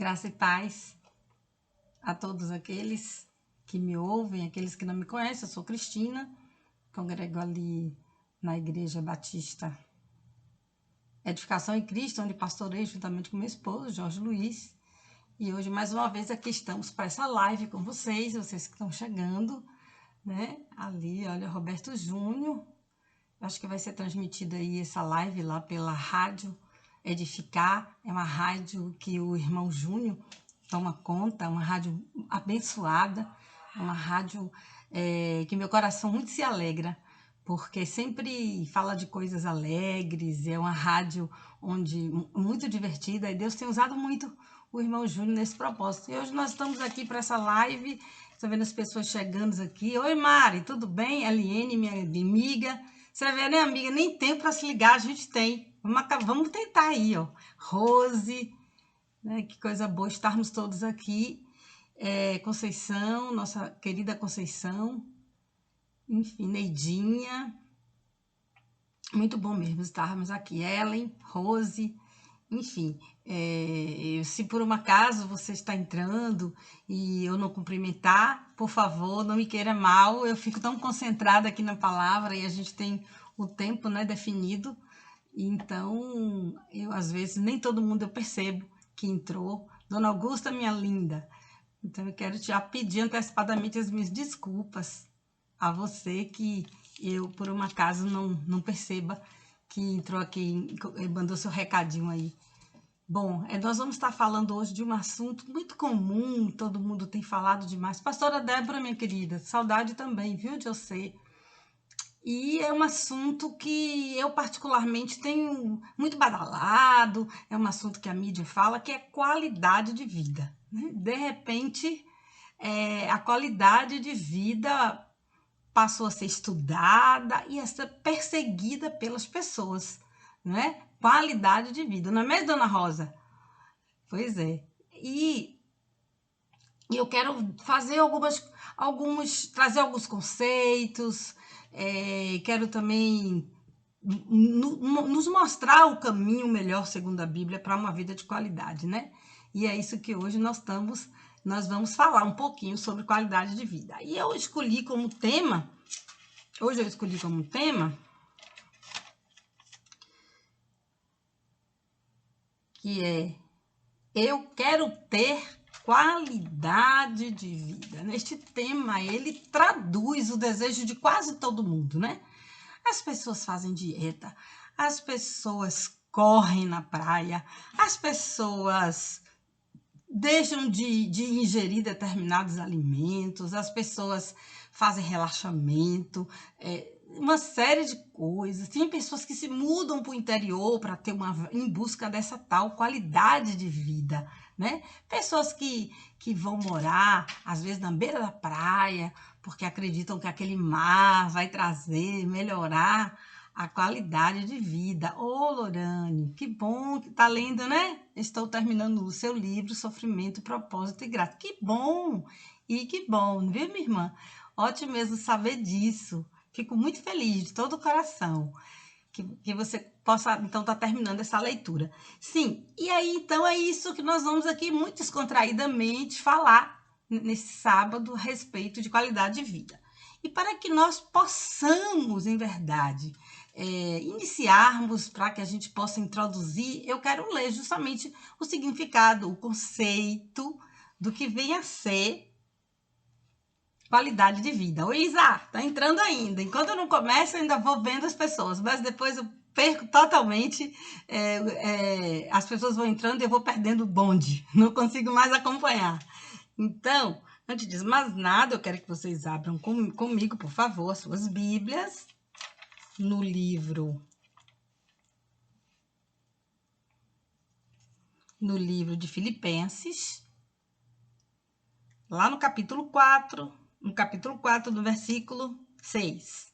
Graça e paz a todos aqueles que me ouvem, aqueles que não me conhecem. Eu sou Cristina, congrego ali na Igreja Batista Edificação em Cristo, onde pastorei juntamente com meu esposo, Jorge Luiz. E hoje, mais uma vez, aqui estamos para essa live com vocês que estão chegando, né? Ali, olha, Roberto Júnior. Acho que vai ser transmitida aí essa live lá pela Rádio Edificar. É uma rádio que o irmão Júnior toma conta, uma rádio abençoada, uma rádio que meu coração muito se alegra, porque sempre fala de coisas alegres, é uma rádio onde muito divertida, e Deus tem usado muito o irmão Júnior nesse propósito. E hoje nós estamos aqui para essa live, estou vendo as pessoas chegando aqui. Oi, Mari, tudo bem? Eliane, minha amiga. Você vê, né, amiga? Nem tempo para se ligar, a gente tem. Vamos tentar aí, ó. Rose, né? Que coisa boa estarmos todos aqui. Conceição, nossa querida Conceição. Enfim, Neidinha. Muito bom mesmo estarmos aqui. Ellen, Rose, enfim. Se por um acaso você está entrando e eu não cumprimentar, por favor, não me queira mal. Eu fico tão concentrada aqui na palavra e a gente tem o tempo, né, definido. Então, às vezes, nem todo mundo eu percebo que entrou. Dona Augusta, minha linda. Então, eu quero te pedir antecipadamente as minhas desculpas a você que eu, por um acaso, não perceba que entrou aqui e mandou seu recadinho aí. Bom, nós vamos estar falando hoje de um assunto muito comum, todo mundo tem falado demais. Pastora Débora, minha querida, saudade também, viu, de você? E é um assunto que eu particularmente tenho muito badalado, é um assunto que a mídia fala, que é qualidade de vida, né? De repente, a qualidade de vida passou a ser estudada e a ser perseguida pelas pessoas, né? Qualidade de vida, não é mesmo, Dona Rosa? Pois é. E eu quero fazer trazer alguns conceitos, quero também nos mostrar o caminho melhor, segundo a Bíblia, para uma vida de qualidade, né? E é isso que hoje nós vamos falar um pouquinho sobre qualidade de vida. E eu escolhi como tema, que é eu quero ter qualidade de vida. Este tema, ele traduz o desejo de quase todo mundo, né? As pessoas fazem dieta, as pessoas correm na praia, as pessoas deixam de ingerir determinados alimentos, as pessoas fazem relaxamento, uma série de coisas. Tem pessoas que se mudam para o interior para ter em busca dessa tal qualidade de vida, né? Pessoas que vão morar, às vezes, na beira da praia, porque acreditam que aquele mar vai melhorar a qualidade de vida. Ô, Lorane, que bom que tá lendo, né? Estou terminando o seu livro, Sofrimento, Propósito e Graça. Que bom! E que bom, viu, minha irmã? Ótimo mesmo saber disso. Fico muito feliz de todo o coração que você possa, então, estar terminando essa leitura. Sim, e aí, então, é isso que nós vamos aqui muito descontraídamente falar nesse sábado a respeito de qualidade de vida. E para que nós possamos, em verdade, iniciarmos, para que a gente possa introduzir, eu quero ler justamente o significado, o conceito do que vem a ser qualidade de vida. Oi, Isa, tá entrando ainda. Enquanto eu não começo, eu ainda vou vendo as pessoas, mas depois eu perco totalmente, as pessoas vão entrando e eu vou perdendo o bonde, não consigo mais acompanhar. Então, antes de mais nada, eu quero que vocês abram comigo, por favor, as suas Bíblias, no livro de Filipenses, lá no capítulo 4, do versículo 6.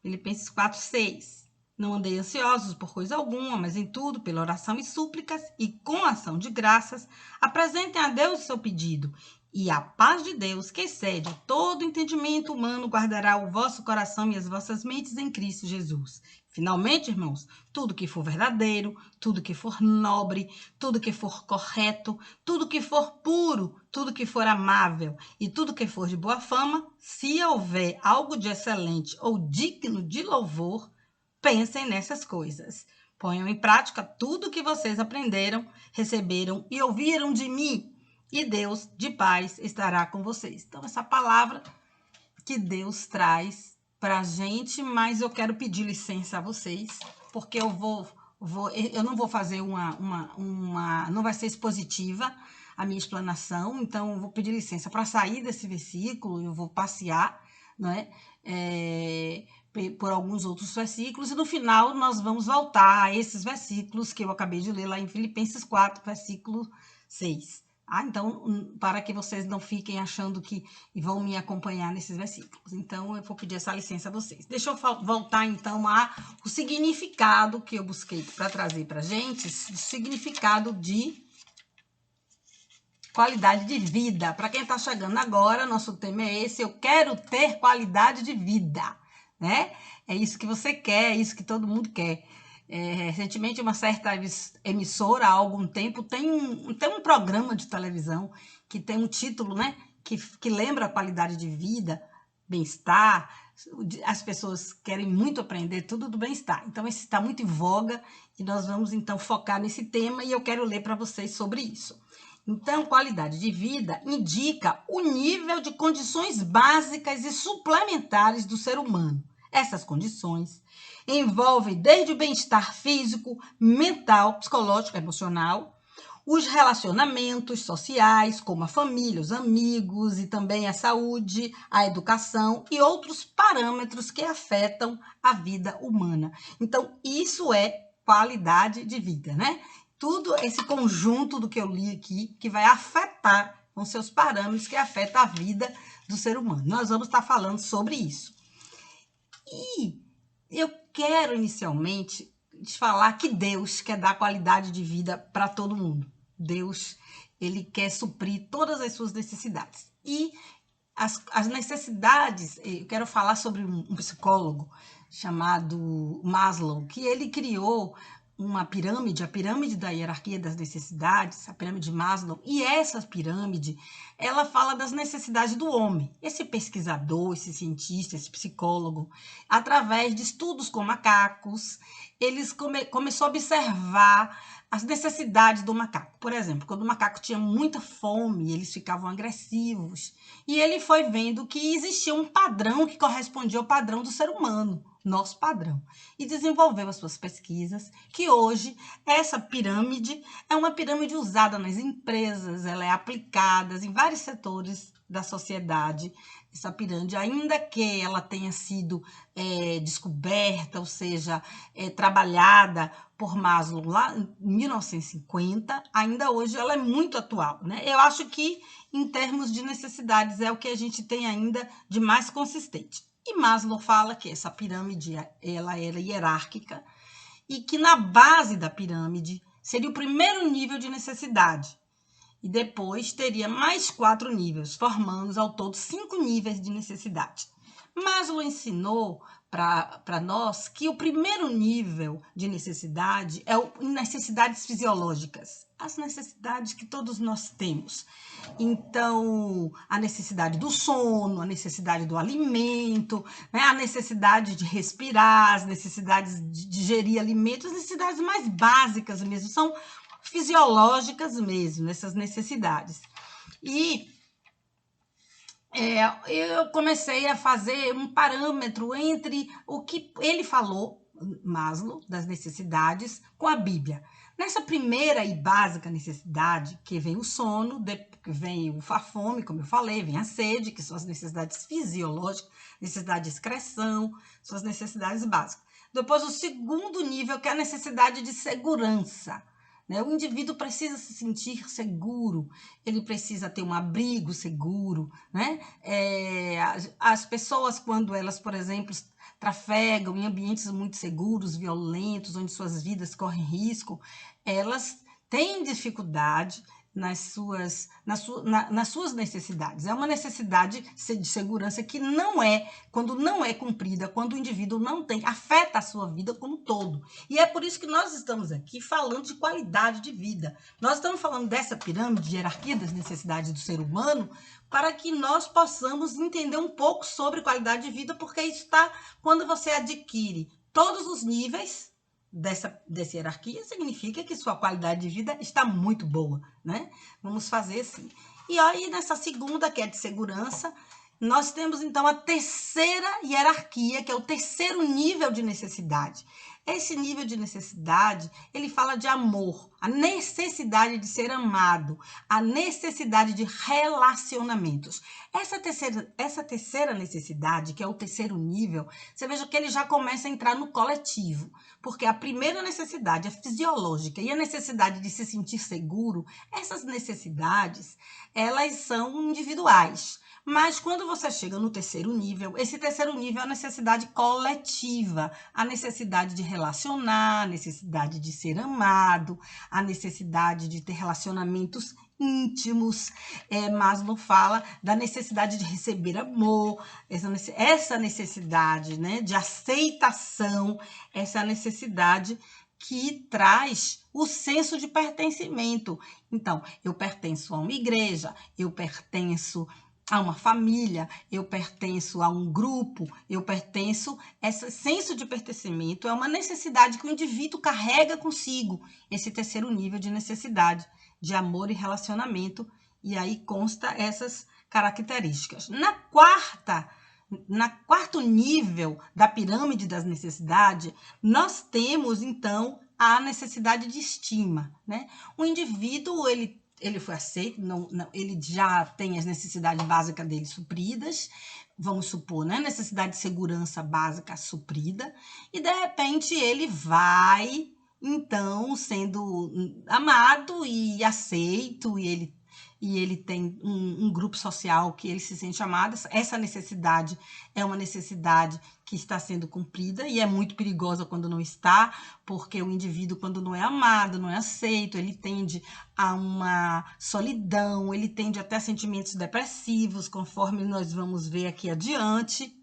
Filipenses 4, 6. Não andei ansiosos por coisa alguma, mas em tudo, pela oração e súplicas, e com ação de graças, apresentem a Deus o seu pedido. E a paz de Deus, que excede todo entendimento humano, guardará o vosso coração e as vossas mentes em Cristo Jesus. Finalmente, irmãos, tudo que for verdadeiro, tudo que for nobre, tudo que for correto, tudo que for puro, tudo que for amável e tudo que for de boa fama, se houver algo de excelente ou digno de louvor, pensem nessas coisas. Ponham em prática tudo que vocês aprenderam, receberam e ouviram de mim, e Deus de paz estará com vocês. Então, essa palavra que Deus traz para a gente, mas eu quero pedir licença a vocês, porque eu não vou fazer não vai ser expositiva a minha explanação, então eu vou pedir licença para sair desse versículo, eu vou passear, não é? Por alguns outros versículos, e no final nós vamos voltar a esses versículos que eu acabei de ler lá em Filipenses 4, versículo 6. Então, para que vocês não fiquem achando que vão me acompanhar nesses versículos. Então, eu vou pedir essa licença a vocês. Deixa eu voltar, então, o significado que eu busquei para trazer para a gente, o significado de qualidade de vida. Para quem está chegando agora, nosso tema é esse: eu quero ter qualidade de vida, né? É isso que você quer, é isso que todo mundo quer. Recentemente, uma certa emissora, há algum tempo, tem um programa de televisão que tem um título, né, que lembra a qualidade de vida, bem-estar. As pessoas querem muito aprender tudo do bem-estar. Então, esse está muito em voga e nós vamos, então, focar nesse tema e eu quero ler para vocês sobre isso. Então, qualidade de vida indica o nível de condições básicas e suplementares do ser humano. Essas condições envolvem desde o bem-estar físico, mental, psicológico, emocional, os relacionamentos sociais, como a família, os amigos e também a saúde, a educação e outros parâmetros que afetam a vida humana. Então, isso é qualidade de vida, né? Tudo esse conjunto do que eu li aqui que vai afetar com seus parâmetros que afeta a vida do ser humano. Nós vamos estar falando sobre isso. E eu quero inicialmente te falar que Deus quer dar qualidade de vida para todo mundo. Deus, ele quer suprir todas as suas necessidades. E as necessidades, eu quero falar sobre um psicólogo chamado Maslow, que ele criou uma pirâmide, a pirâmide da hierarquia das necessidades, a pirâmide de Maslow, e essa pirâmide, ela fala das necessidades do homem. Esse pesquisador, esse cientista, esse psicólogo, através de estudos com macacos, eles começou a observar as necessidades do macaco. Por exemplo, quando o macaco tinha muita fome, eles ficavam agressivos, e ele foi vendo que existia um padrão que correspondia ao padrão do ser humano, nosso padrão, e desenvolveu as suas pesquisas, que hoje essa pirâmide é uma pirâmide usada nas empresas, ela é aplicada em vários setores da sociedade, essa pirâmide, ainda que ela tenha sido descoberta, ou seja, trabalhada por Maslow lá em 1950, ainda hoje ela é muito atual, né? Eu acho que, em termos de necessidades, é o que a gente tem ainda de mais consistente. E Maslow fala que essa pirâmide ela era hierárquica e que na base da pirâmide seria o primeiro nível de necessidade. E depois teria mais 4 níveis, formando ao todo 5 níveis de necessidade. Maslow ensinou para nós que o primeiro nível de necessidade é necessidades fisiológicas, as necessidades que todos nós temos. Então, a necessidade do sono, a necessidade do alimento, né? A necessidade de respirar, as necessidades de digerir alimentos, as necessidades mais básicas mesmo, são fisiológicas mesmo, essas necessidades. E eu comecei a fazer um parâmetro entre o que ele falou, Maslow, das necessidades, com a Bíblia. Nessa primeira e básica necessidade, que vem o sono, vem a fome, como eu falei, vem a sede, que são as necessidades fisiológicas, necessidade de excreção, são as necessidades básicas. Depois, o segundo nível, que é a necessidade de segurança. O indivíduo precisa se sentir seguro, ele precisa ter um abrigo seguro, né? As pessoas, quando elas, por exemplo, trafegam em ambientes muito seguros, violentos, onde suas vidas correm risco, elas têm dificuldade nas suas necessidades. É uma necessidade de segurança que quando não é cumprida, quando o indivíduo não tem, afeta a sua vida como um todo. E é por isso que nós estamos aqui falando de qualidade de vida. Nós estamos falando dessa pirâmide de hierarquia das necessidades do ser humano para que nós possamos entender um pouco sobre qualidade de vida, porque isso está quando você adquire todos os níveis dessa hierarquia, significa que sua qualidade de vida está muito boa, né? Vamos fazer assim. E aí, nessa segunda, que é de segurança, nós temos, então, a terceira hierarquia, que é o terceiro nível de necessidade. Esse nível de necessidade, ele fala de amor, a necessidade de ser amado, a necessidade de relacionamentos. Essa terceira necessidade, que é o terceiro nível, você veja que ele já começa a entrar no coletivo, porque a primeira necessidade é fisiológica e a necessidade de se sentir seguro, essas necessidades, elas são individuais. Mas quando você chega no terceiro nível, esse terceiro nível é a necessidade coletiva, a necessidade de relacionar, a necessidade de ser amado, a necessidade de ter relacionamentos íntimos. Maslow fala da necessidade de receber amor, essa necessidade, né, de aceitação, essa necessidade que traz o senso de pertencimento. Então, eu pertenço a uma igreja, eu pertenço a uma família, eu pertenço a um grupo, esse senso de pertencimento é uma necessidade que o indivíduo carrega consigo, esse terceiro nível de necessidade, de amor e relacionamento, e aí consta essas características. Na quarto nível da pirâmide das necessidades, nós temos, então, a necessidade de estima, né? O indivíduo, ele foi aceito, ele já tem as necessidades básicas dele supridas, vamos supor, né? Necessidade de segurança básica suprida, e de repente ele vai, então, sendo amado e aceito, e ele tem um grupo social que ele se sente amado. Essa necessidade é uma necessidade que está sendo cumprida e é muito perigosa quando não está, porque o indivíduo, quando não é amado, não é aceito, ele tende a uma solidão, ele tende até a sentimentos depressivos, conforme nós vamos ver aqui adiante.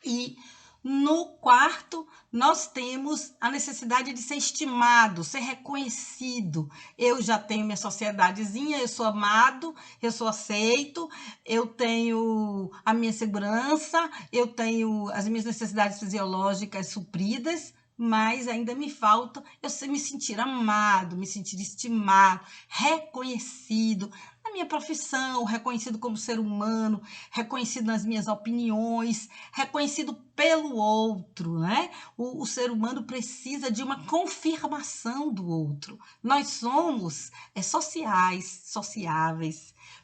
E no quarto, nós temos a necessidade de ser estimado, ser reconhecido. Eu já tenho minha sociedadezinha, eu sou amado, eu sou aceito, eu tenho a minha segurança, eu tenho as minhas necessidades fisiológicas supridas, mas ainda me falta eu me sentir amado, me sentir estimado, reconhecido na minha profissão, reconhecido como ser humano, reconhecido nas minhas opiniões, reconhecido pelo outro, né? O ser humano precisa de uma confirmação do outro. Nós somos sociáveis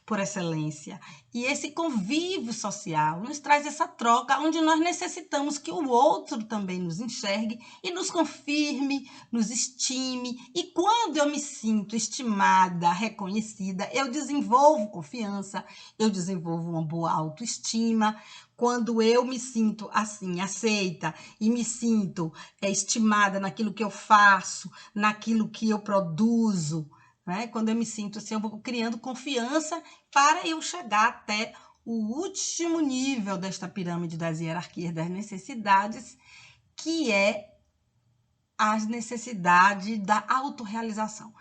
por excelência. E esse convívio social nos traz essa troca onde nós necessitamos que o outro também nos enxergue e nos confirme, nos estime. E quando eu me sinto estimada, reconhecida, eu desenvolvo confiança, eu desenvolvo uma boa autoestima. Quando eu me sinto assim, aceita e me sinto estimada naquilo que eu faço, naquilo que eu produzo, né? Quando eu me sinto assim, eu vou criando confiança para eu chegar até o último nível desta pirâmide das hierarquias das necessidades, que é as necessidades da autorrealização.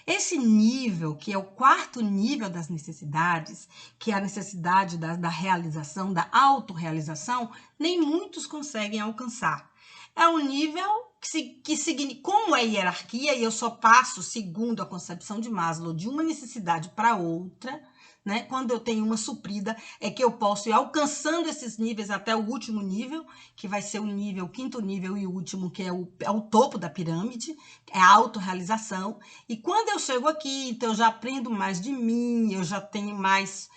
Esse nível, que é o quarto nível das necessidades, que é a necessidade da realização, da autorrealização, nem muitos conseguem alcançar. É um nível que significa, como é hierarquia, e eu só passo, segundo a concepção de Maslow, de uma necessidade para outra, né? Quando eu tenho uma suprida, é que eu posso ir alcançando esses níveis até o último nível, que vai ser o quinto nível e o último, que é o topo da pirâmide, é a autorrealização. E quando eu chego aqui, então eu já aprendo mais de mim, eu já tenho mais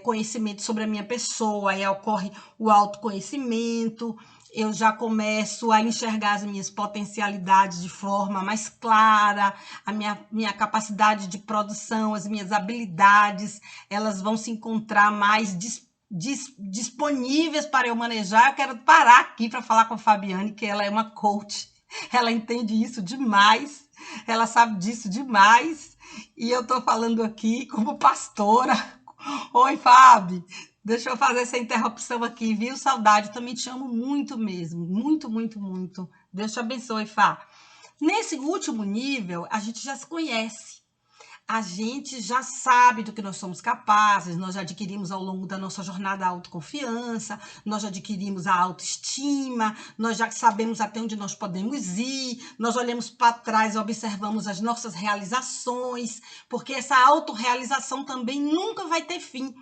conhecimento sobre a minha pessoa, aí ocorre o autoconhecimento, eu já começo a enxergar as minhas potencialidades de forma mais clara, a minha capacidade de produção, as minhas habilidades, elas vão se encontrar mais disponíveis para eu manejar. Eu quero parar aqui para falar com a Fabiane, que ela é uma coach, ela entende isso demais, ela sabe disso demais. E eu tô falando aqui como pastora. Oi, Fábio. Deixa eu fazer essa interrupção aqui, viu? Saudade, também te amo muito mesmo. Muito, muito, muito. Deus te abençoe, Fá. Nesse último nível, a gente já se conhece. A gente já sabe do que nós somos capazes, nós já adquirimos ao longo da nossa jornada a autoconfiança, nós já adquirimos a autoestima, nós já sabemos até onde nós podemos ir, nós olhamos para trás e observamos as nossas realizações, porque essa autorrealização também nunca vai ter fim.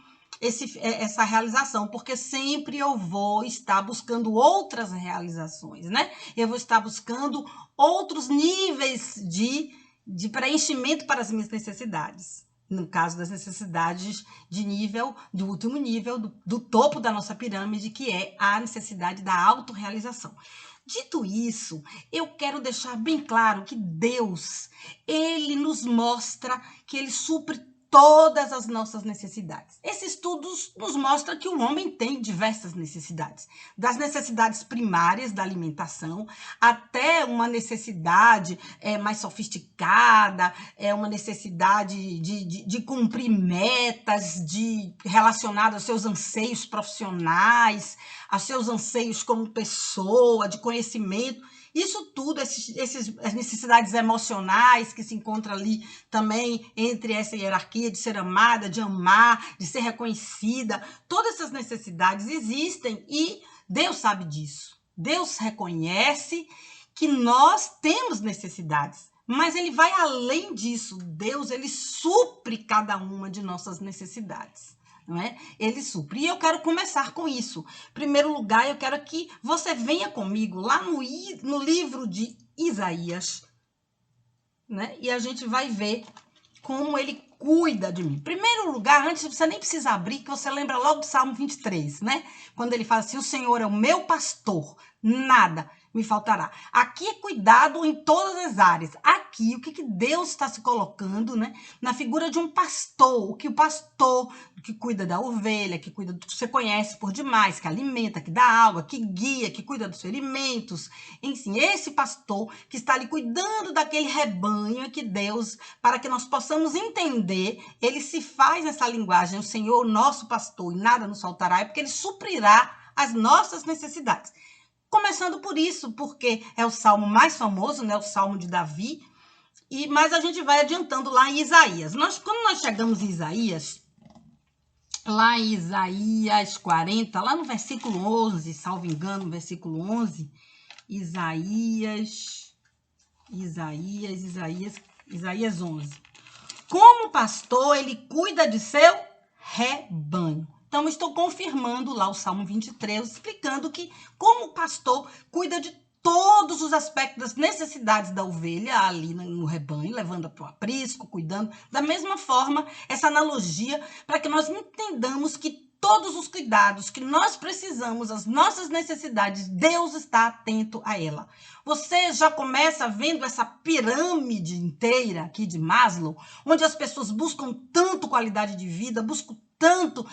Essa realização, porque sempre eu vou estar buscando outras realizações, né? Eu vou estar buscando outros níveis de preenchimento para as minhas necessidades. No caso das necessidades de nível, do último nível, do topo da nossa pirâmide, que é a necessidade da autorrealização. Dito isso, eu quero deixar bem claro que Deus, Ele nos mostra que Ele supre todas as nossas necessidades. Esse estudo nos mostra que o homem tem diversas necessidades, das necessidades primárias da alimentação até uma necessidade mais sofisticada, uma necessidade de cumprir metas, relacionadas aos seus anseios profissionais, aos seus anseios como pessoa, de conhecimento. Isso tudo, as necessidades emocionais que se encontram ali também entre essa hierarquia de ser amada, de amar, de ser reconhecida, todas essas necessidades existem e Deus sabe disso. Deus reconhece que nós temos necessidades, mas Ele vai além disso. Deus, Ele supre cada uma de nossas necessidades. Não é? Ele supre. E eu quero começar com isso. Em primeiro lugar, eu quero que você venha comigo lá no livro de Isaías, né? E a gente vai ver como ele cuida de mim. Em primeiro lugar, antes você nem precisa abrir, que você lembra logo do Salmo 23, né? Quando ele fala assim, o Senhor é o meu pastor, nada me faltará. Aqui é cuidado em todas as áreas. Aqui, o que Deus está se colocando, né? Na figura de um pastor, o pastor que cuida da ovelha, que cuida do que você conhece por demais, que alimenta, que dá água, que guia, que cuida dos ferimentos. Enfim, esse pastor que está ali cuidando daquele rebanho que Deus, para que nós possamos entender, ele se faz nessa linguagem, o Senhor, nosso pastor, e nada nos faltará, é porque ele suprirá as nossas necessidades. Começando por isso, porque é o salmo mais famoso, né? O salmo de Davi. Mas a gente vai adiantando lá em Isaías. Quando nós chegamos em Isaías, lá em Isaías 40, lá no versículo 11, salvo engano, versículo 11, Isaías 11. Como pastor, ele cuida de seu rebanho. Então, estou confirmando lá o Salmo 23, explicando que, como pastor, cuida de todos os aspectos das necessidades da ovelha ali no rebanho, levando para o aprisco, cuidando. Da mesma forma, essa analogia, para que nós entendamos que todos os cuidados que nós precisamos, as nossas necessidades, Deus está atento a ela. Você já começa vendo essa pirâmide inteira aqui de Maslow, onde as pessoas buscam tanto qualidade de vida, buscam tanto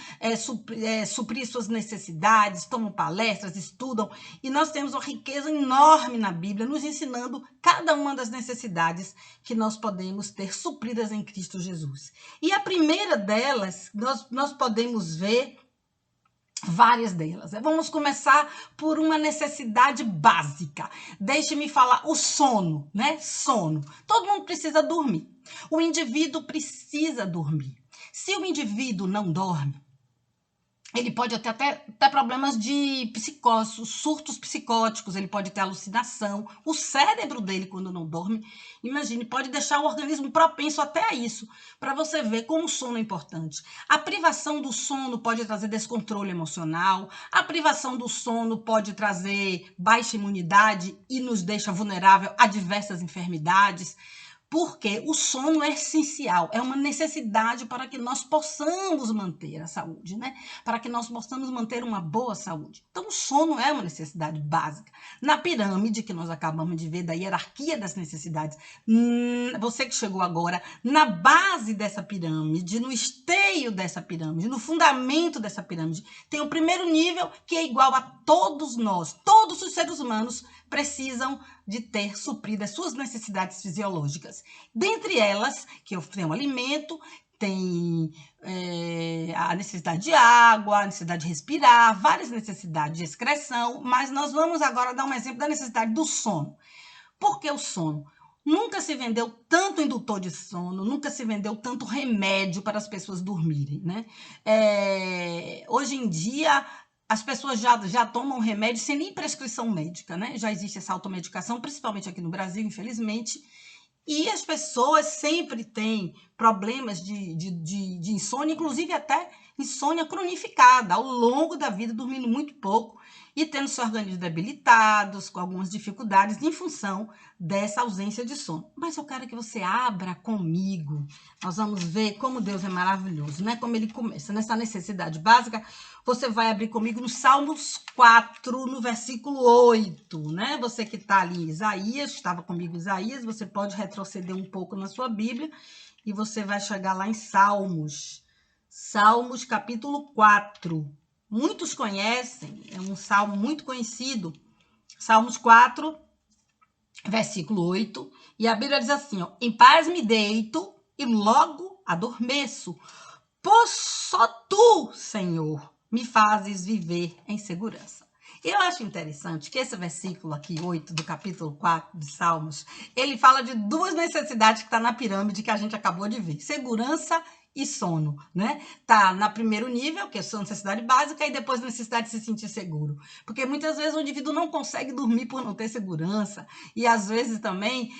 suprir suas necessidades, tomam palestras, estudam, e nós temos uma riqueza enorme na Bíblia, nos ensinando cada uma das necessidades que nós podemos ter supridas em Cristo Jesus. E a primeira delas, nós podemos ver várias delas. Vamos começar por uma necessidade básica. Deixe-me falar, o sono, né? Sono. Todo mundo precisa dormir. O indivíduo precisa dormir. Se o indivíduo não dorme, ele pode ter até problemas de psicose, surtos psicóticos, ele pode ter alucinação. O cérebro dele, quando não dorme, imagine, pode deixar o organismo propenso até a isso, para você ver como o sono é importante. A privação do sono pode trazer descontrole emocional, a privação do sono pode trazer baixa imunidade e nos deixa vulnerável a diversas enfermidades. Porque o sono é essencial, é uma necessidade para que nós possamos manter a saúde, né? Para que nós possamos manter uma boa saúde. Então, o sono é uma necessidade básica. Na pirâmide que nós acabamos de ver, da hierarquia das necessidades, você que chegou agora, na base dessa pirâmide, no esteio dessa pirâmide, no fundamento dessa pirâmide, tem o primeiro nível, que é igual a todos nós, todos os seres humanos precisam de ter suprido as suas necessidades fisiológicas. Dentre elas, que eu tenho alimento, tem a necessidade de água, a necessidade de respirar, várias necessidades de excreção, mas nós vamos agora dar um exemplo da necessidade do sono. Por que o sono? Nunca se vendeu tanto indutor de sono, nunca se vendeu tanto remédio para as pessoas dormirem, né? Hoje em dia, as pessoas já tomam remédio sem nem prescrição médica, né? Já existe essa automedicação, principalmente aqui no Brasil, infelizmente, e as pessoas sempre têm problemas de insônia, inclusive até insônia cronificada, ao longo da vida, dormindo muito pouco e tendo seu organismo debilitados, com algumas dificuldades em função dessa ausência de sono. Mas eu quero que você abra comigo. Nós vamos ver como Deus é maravilhoso, né? Como ele começa nessa necessidade básica. Você vai abrir comigo no Salmos 4, no versículo 8, né? Você que está ali em Isaías, estava comigo em Isaías, você pode retroceder um pouco na sua Bíblia e você vai chegar lá em Salmos. Salmos capítulo 4. Muitos conhecem, é um salmo muito conhecido. Salmos 4, versículo 8. E a Bíblia diz assim, ó, em paz me deito e logo adormeço, pois só tu, Senhor, me fazes viver em segurança. Eu acho interessante que esse versículo aqui, 8, do capítulo 4 de Salmos, ele fala de duas necessidades que estão na pirâmide que a gente acabou de ver. Segurança e sono, né? Tá no primeiro nível, que é a necessidade básica, e depois a necessidade de se sentir seguro. Porque muitas vezes o indivíduo não consegue dormir por não ter segurança, e às vezes também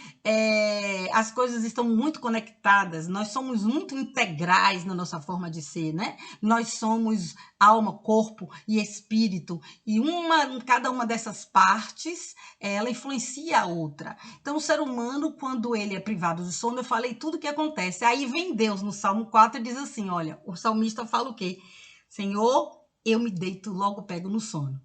as coisas estão muito conectadas, nós somos muito integrais na nossa forma de ser, né? Nós somos alma, corpo e espírito, e cada uma dessas partes, ela influencia a outra. Então, o ser humano, quando ele é privado de sono, eu falei tudo o que acontece. Aí vem Deus no Salmo 4 e diz assim, olha, o salmista fala o quê? Senhor, eu me deito, logo pego no sono.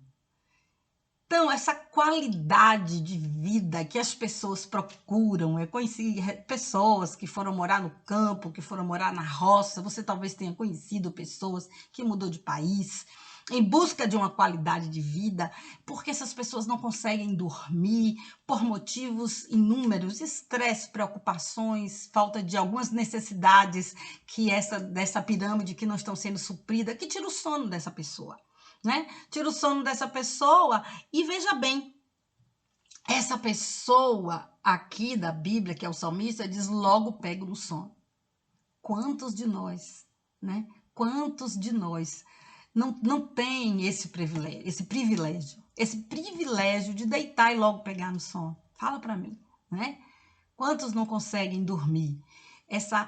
Então, essa qualidade de vida que as pessoas procuram, eu conheci pessoas que foram morar no campo, que foram morar na roça, você talvez tenha conhecido pessoas que mudou de país, em busca de uma qualidade de vida, porque essas pessoas não conseguem dormir por motivos inúmeros, estresse, preocupações, falta de algumas necessidades dessa pirâmide que não estão sendo supridas, que tira o sono dessa pessoa. Né? Tira o sono dessa pessoa e veja bem, essa pessoa aqui da Bíblia, que é o salmista, diz logo pego no sono. Quantos de nós, né? Quantos de nós não tem esse privilégio de deitar e logo pegar no sono? Fala para mim, né? Quantos não conseguem dormir? Essa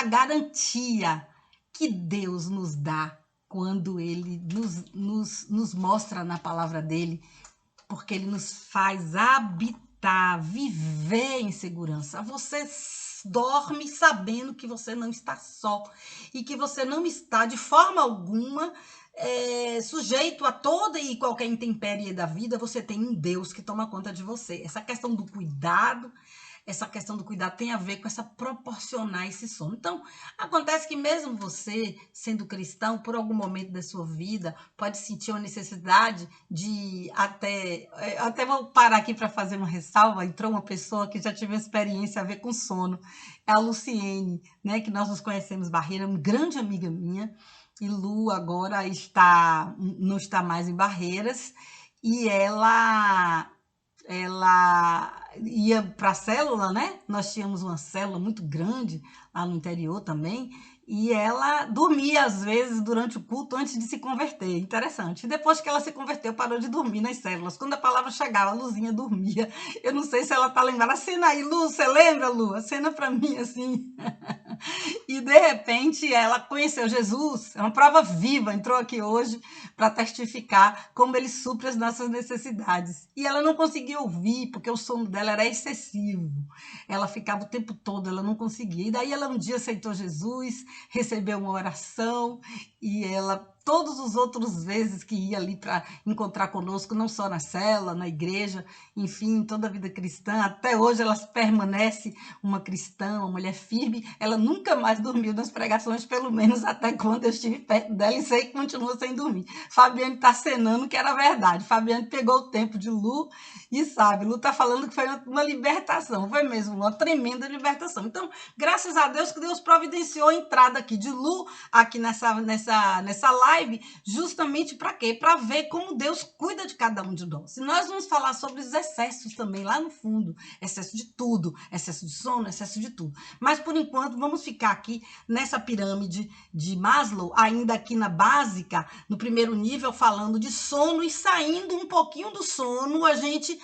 garantia que Deus nos dá quando ele nos mostra na palavra dele, porque ele nos faz habitar, viver em segurança. Você dorme sabendo que você não está só e que você não está de forma alguma sujeito a toda e qualquer intempérie da vida. Você tem um Deus que toma conta de você. Essa questão do cuidado tem a ver com essa proporcionar esse sono. Então, acontece que mesmo você, sendo cristão, por algum momento da sua vida, pode sentir uma necessidade de até vou parar aqui para fazer uma ressalva, entrou uma pessoa que já tive uma experiência a ver com sono, é a Luciene, né, que nós nos conhecemos Barreira, uma grande amiga minha, e Lu agora não está mais em Barreiras, e ela ia para a célula, né? Nós tínhamos uma célula muito grande lá no interior também, e ela dormia às vezes durante o culto antes de se converter. Interessante. E depois que ela se converteu, parou de dormir nas células. Quando a palavra chegava, a Luzinha dormia. Eu não sei se ela tá lembrando. A cena aí, Lu, você lembra, Lu? A cena para mim, assim. E de repente ela conheceu Jesus, é uma prova viva, entrou aqui hoje para testificar como ele supre as nossas necessidades. E ela não conseguia ouvir, porque o sono dela era excessivo. Ela ficava o tempo todo, ela não conseguia. E daí ela um dia aceitou Jesus, recebeu uma oração e ela todos os outros vezes que ia ali para encontrar conosco, não só na célula, na igreja, enfim, toda a vida cristã. Até hoje ela permanece uma cristã, uma mulher firme. Ela nunca mais dormiu nas pregações, pelo menos até quando eu estive perto dela, e sei que continua sem dormir. Fabiane está cenando que era verdade. Fabiane pegou o tempo de Lu e sabe, Lu está falando que foi uma libertação, foi mesmo uma tremenda libertação. Então, graças a Deus que Deus providenciou a entrada aqui de Lu, aqui nessa live, justamente para quê? Para ver como Deus cuida de cada um de nós. E nós vamos falar sobre os excessos também, lá no fundo. Excesso de tudo, excesso de sono, excesso de tudo. Mas, por enquanto, vamos ficar aqui nessa pirâmide de Maslow, ainda aqui na básica, no primeiro nível, falando de sono, e saindo um pouquinho do sono, a gente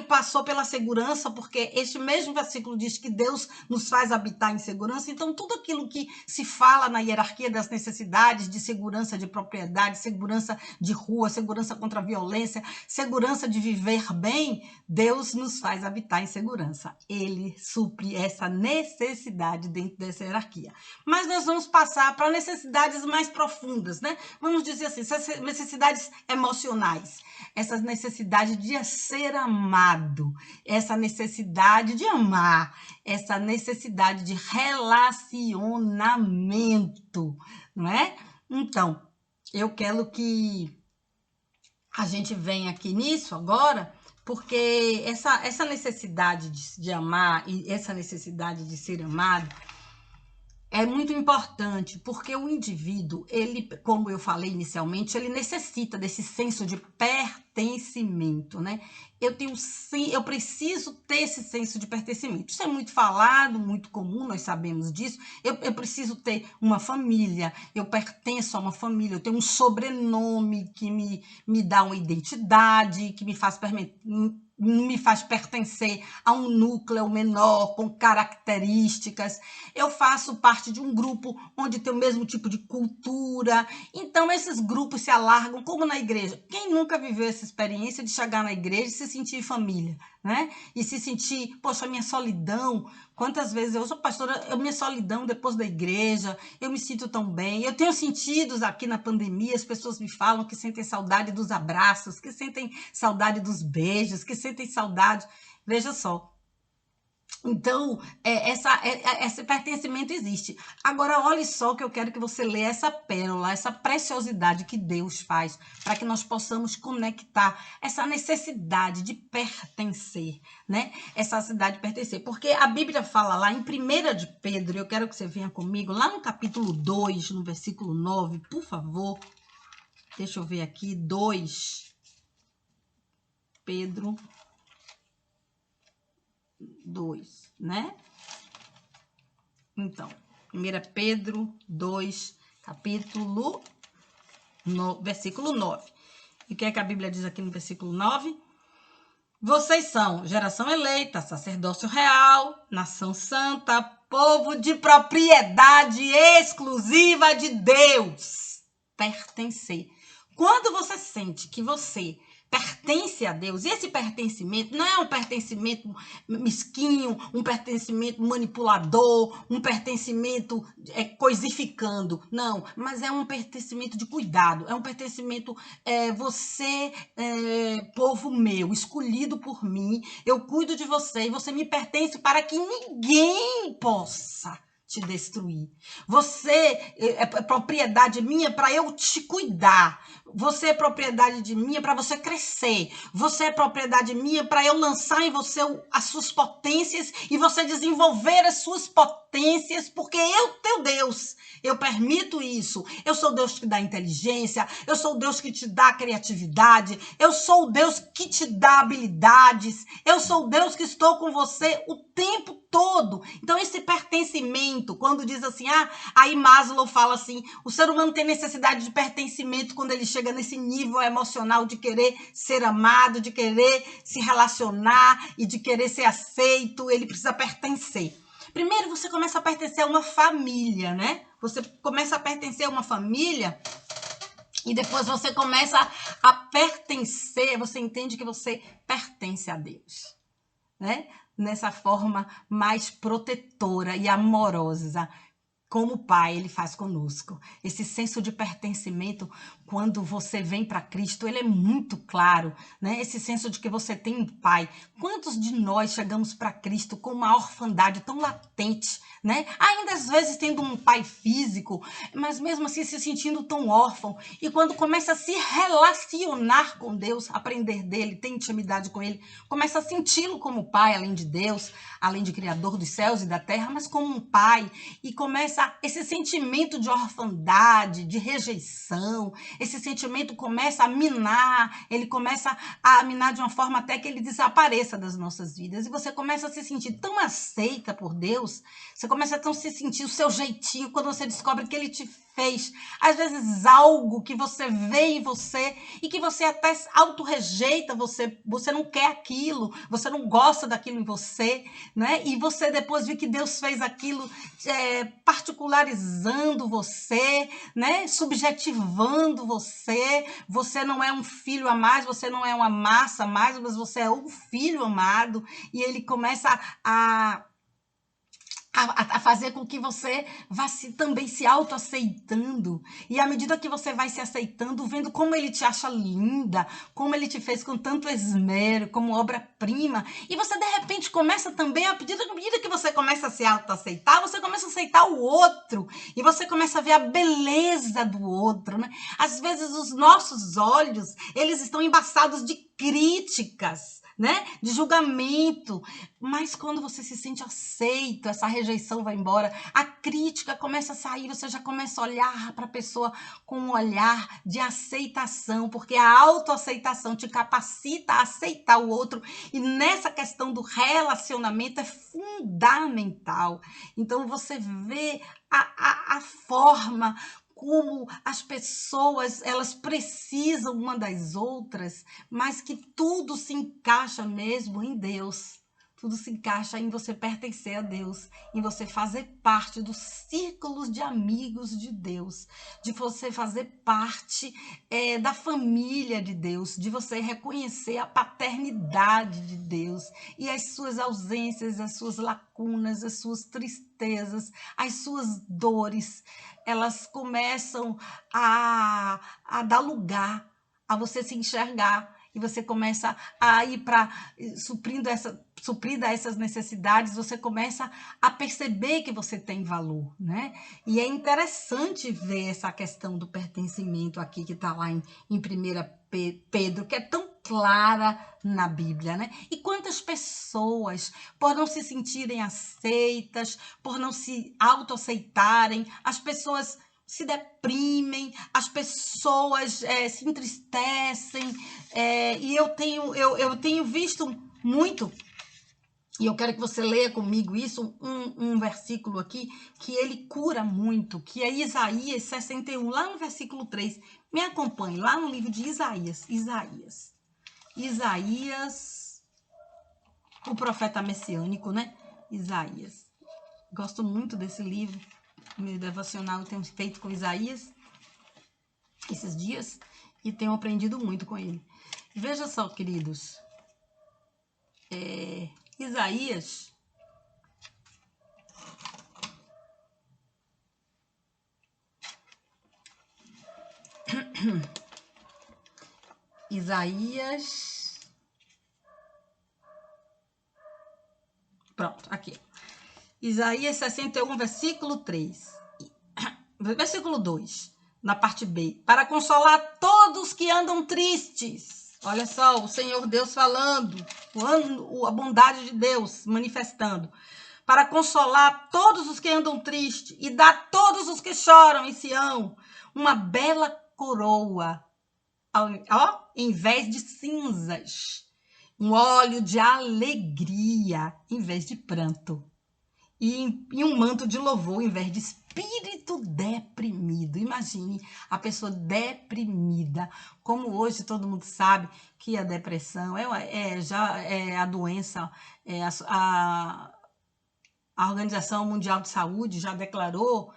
passou pela segurança, porque este mesmo versículo diz que Deus nos faz habitar em segurança. Então, tudo aquilo que se fala na hierarquia das necessidades de segurança de propriedade, segurança de rua, segurança contra a violência, segurança de viver bem, Deus nos faz habitar em segurança. Ele supre essa necessidade dentro dessa hierarquia. Mas nós vamos passar para necessidades mais profundas, né? Vamos dizer assim, essas necessidades emocionais, essa necessidade de ser amado, essa necessidade de amar, essa necessidade de relacionamento, não é? Então, eu quero que a gente venha aqui nisso agora, porque essa necessidade de amar e essa necessidade de ser amado é muito importante, porque o indivíduo, ele, como eu falei inicialmente, ele necessita desse senso de pertencimento, né? Eu preciso ter esse senso de pertencimento. Isso é muito falado, muito comum, nós sabemos disso. Eu preciso ter uma família, eu pertenço a uma família, eu tenho um sobrenome que me dá uma identidade, que me faz pertencer a um núcleo menor, com características. Eu faço parte de um grupo onde tem o mesmo tipo de cultura. Então, esses grupos se alargam, como na igreja. Quem nunca viveu essa experiência de chegar na igreja e se sentir família, né? E se sentir, poxa, minha solidão. Quantas vezes eu sou pastora, minha solidão depois da igreja, eu me sinto tão bem. Eu tenho sentidos aqui na pandemia, as pessoas me falam que sentem saudade dos abraços, que sentem saudade dos beijos, que sentem saudade. Veja só. Então, esse pertencimento existe. Agora, olhe só que eu quero que você leia essa pérola, essa preciosidade que Deus faz para que nós possamos conectar essa necessidade de pertencer, né? Essa necessidade de pertencer. Porque a Bíblia fala lá em 1 de Pedro, eu quero que você venha comigo, lá no capítulo 2, no versículo 9, por favor. Deixa eu ver aqui, 2, Pedro 2, né? Então, 1 Pedro 2, versículo 9. E o que é que a Bíblia diz aqui no versículo 9? Vocês são geração eleita, sacerdócio real, nação santa, povo de propriedade exclusiva de Deus. Pertencer. Quando você sente que você pertence a Deus, e esse pertencimento não é um pertencimento mesquinho, um pertencimento manipulador, um pertencimento coisificando, não, mas é um pertencimento de cuidado, é um pertencimento, povo meu, escolhido por mim, eu cuido de você e você me pertence para que ninguém possa te destruir. Você é propriedade minha para eu te cuidar. Você é propriedade de minha para você crescer. Você é propriedade minha para eu lançar em você as suas potências e você desenvolver as suas potências, porque eu, teu Deus, eu permito isso. Eu sou o Deus que dá inteligência, eu sou o Deus que te dá criatividade, eu sou o Deus que te dá habilidades, eu sou o Deus que estou com você o tempo todo. Então, esse pertencimento, quando diz assim, aí Maslow fala assim, o ser humano tem necessidade de pertencimento quando ele chega nesse nível emocional de querer ser amado, de querer se relacionar e de querer ser aceito, ele precisa pertencer. Primeiro, você começa a pertencer a uma família, né? Você começa a pertencer a uma família e depois você começa a pertencer, você entende que você pertence a Deus, né? Nessa forma mais protetora e amorosa. como o Pai ele faz conosco. Esse senso de pertencimento, quando você vem para Cristo, ele é muito claro, né? Esse senso de que você tem um Pai. Quantos de nós chegamos para Cristo com uma orfandade tão latente, né? Ainda às vezes tendo um pai físico, mas mesmo assim se sentindo tão órfão. E quando começa a se relacionar com Deus, aprender dele, ter intimidade com ele, começa a senti-lo como pai, além de Deus, além de Criador dos céus e da terra, mas como um pai. E começa esse sentimento de orfandade, de rejeição, esse sentimento começa a minar, ele começa a minar de uma forma até que ele desapareça das nossas vidas. E você começa a se sentir tão aceita por Deus, você começa a se sentir o seu jeitinho quando você descobre que ele te fez. Às vezes algo que você vê em você e que você até auto-rejeita, você não quer aquilo, você não gosta daquilo em você, né? E você depois vê que Deus fez aquilo particularizando você, né? Subjetivando você. Você não é um filho a mais, você não é uma massa a mais, mas você é um filho amado. E ele começa a fazer com que você vá também se autoaceitando. E à medida que você vai se aceitando, vendo como ele te acha linda, como ele te fez com tanto esmero, como obra-prima, e você de repente começa também, à medida que você começa a se autoaceitar, você começa a aceitar o outro, e você começa a ver a beleza do outro, né? Às vezes os nossos olhos, eles estão embaçados de críticas, né? De julgamento, mas quando você se sente aceito, essa rejeição vai embora, a crítica começa a sair, você já começa a olhar para a pessoa com um olhar de aceitação, porque a autoaceitação te capacita a aceitar o outro, e nessa questão do relacionamento é fundamental. Então você vê a forma como as pessoas, elas precisam uma das outras, mas que tudo se encaixa mesmo em Deus. Tudo se encaixa em você pertencer a Deus, em você fazer parte dos círculos de amigos de Deus, de você fazer parte da família de Deus, de você reconhecer a paternidade de Deus e as suas ausências, as suas lacunas, as suas tristezas, as suas dores, elas começam a dar lugar a você se enxergar. E você começa a ir para suprida essas necessidades, você começa a perceber que você tem valor, né? E é interessante ver essa questão do pertencimento aqui que está lá em 1 Pedro, que é tão clara na Bíblia, né? E quantas pessoas, por não se sentirem aceitas, por não se autoaceitarem, as pessoas se deprimem, as pessoas se entristecem, e eu tenho visto muito, e eu quero que você leia comigo isso, um versículo aqui, que ele cura muito, que é Isaías 61, lá no versículo 3. Me acompanhe, lá no livro de Isaías, o profeta messiânico, né? Isaías. Gosto muito desse livro. Meu devocional eu tenho feito com Isaías esses dias e tenho aprendido muito com ele. Veja só, queridos, Isaías pronto, aqui. Isaías 61, versículo 3. Versículo 2, na parte B. Para consolar todos que andam tristes. Olha só, o Senhor Deus falando, a bondade de Deus manifestando. Para consolar todos os que andam tristes e dar a todos os que choram em Sião uma bela coroa, em vez de cinzas. Um óleo de alegria, em vez de pranto. E um manto de louvor, em vez de espírito deprimido. Imagine a pessoa deprimida. Como hoje todo mundo sabe que a depressão já é a doença, a Organização Mundial de Saúde já declarou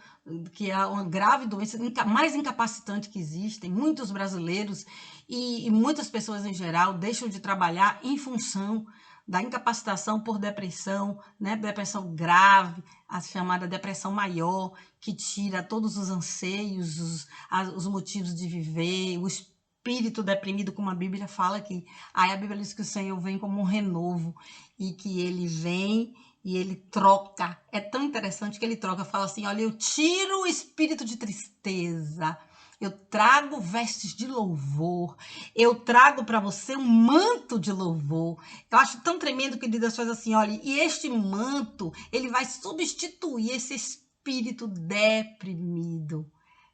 que é uma grave doença, mais incapacitante que existem. Muitos brasileiros e muitas pessoas em geral deixam de trabalhar em função da incapacitação por depressão, né? Depressão grave, a chamada depressão maior, que tira todos os anseios, os motivos de viver, o espírito deprimido, como a Bíblia fala aqui. Aí a Bíblia diz que o Senhor vem como um renovo e que ele vem e ele troca. É tão interessante que ele troca, fala assim, olha, eu tiro o espírito de tristeza, eu trago vestes de louvor, eu trago para você um manto de louvor. Eu acho tão tremendo que Deus faz assim, olha, e este manto, ele vai substituir esse espírito deprimido.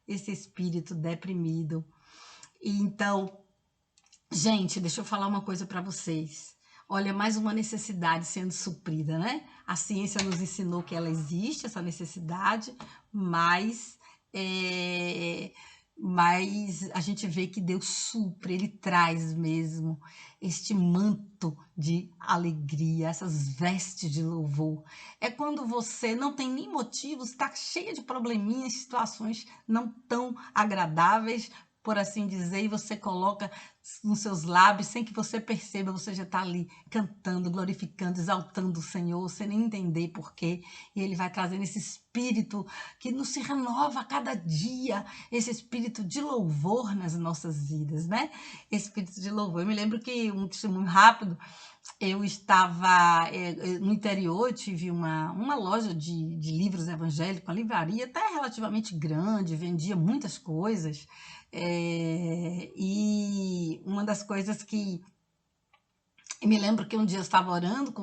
Esse espírito deprimido. E então, gente, deixa eu falar uma coisa para vocês. Olha, mais uma necessidade sendo suprida, né? A ciência nos ensinou que ela existe, essa necessidade, mas mas a gente vê que Deus supre, ele traz mesmo este manto de alegria, essas vestes de louvor. É quando você não tem nem motivos, está cheia de probleminhas, situações não tão agradáveis, por assim dizer, e você coloca nos seus lábios, sem que você perceba, você já está ali cantando, glorificando, exaltando o Senhor, sem nem entender porquê. E ele vai trazendo esse espírito que nos se renova a cada dia, esse espírito de louvor nas nossas vidas, né? Esse espírito de louvor. Eu me lembro que, um testemunho rápido, eu estava no interior, eu tive uma loja de livros evangélicos, uma livraria até relativamente grande, vendia muitas coisas. E uma das coisas que eu me lembro que um dia eu estava orando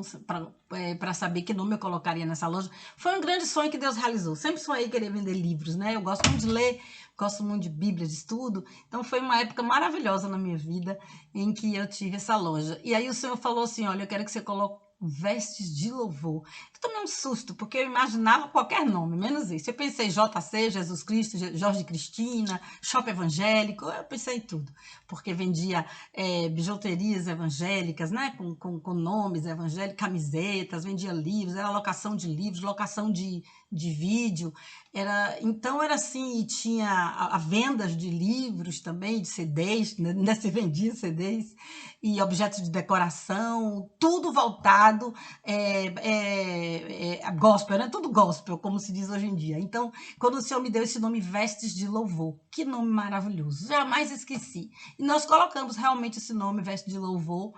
para saber que nome eu colocaria nessa loja. Foi um grande sonho que Deus realizou. Sempre sonhei querer vender livros, né? Eu gosto muito de ler, gosto muito de Bíblia, de estudo. Então foi uma época maravilhosa na minha vida em que eu tive essa loja. E aí o Senhor falou assim, olha, eu quero que você coloque vestes de louvor. Eu tomei um susto, porque eu imaginava qualquer nome, menos isso. Eu pensei JC, Jesus Cristo, Jorge Cristina, Shop Evangélico, eu pensei em tudo. Porque vendia bijuterias evangélicas, né? Com nomes evangélicos, camisetas, vendia livros, era locação de livros, locação de vídeo. Então era assim, e tinha a vendas de livros também, de CDs, né? Ainda se vendia CDs, e objetos de decoração, tudo voltado a gospel, né? Tudo gospel, como se diz hoje em dia. Então, quando o Senhor me deu esse nome, Vestes de Louvor, que nome maravilhoso, jamais esqueci. E nós colocamos realmente esse nome, Vestes de Louvor.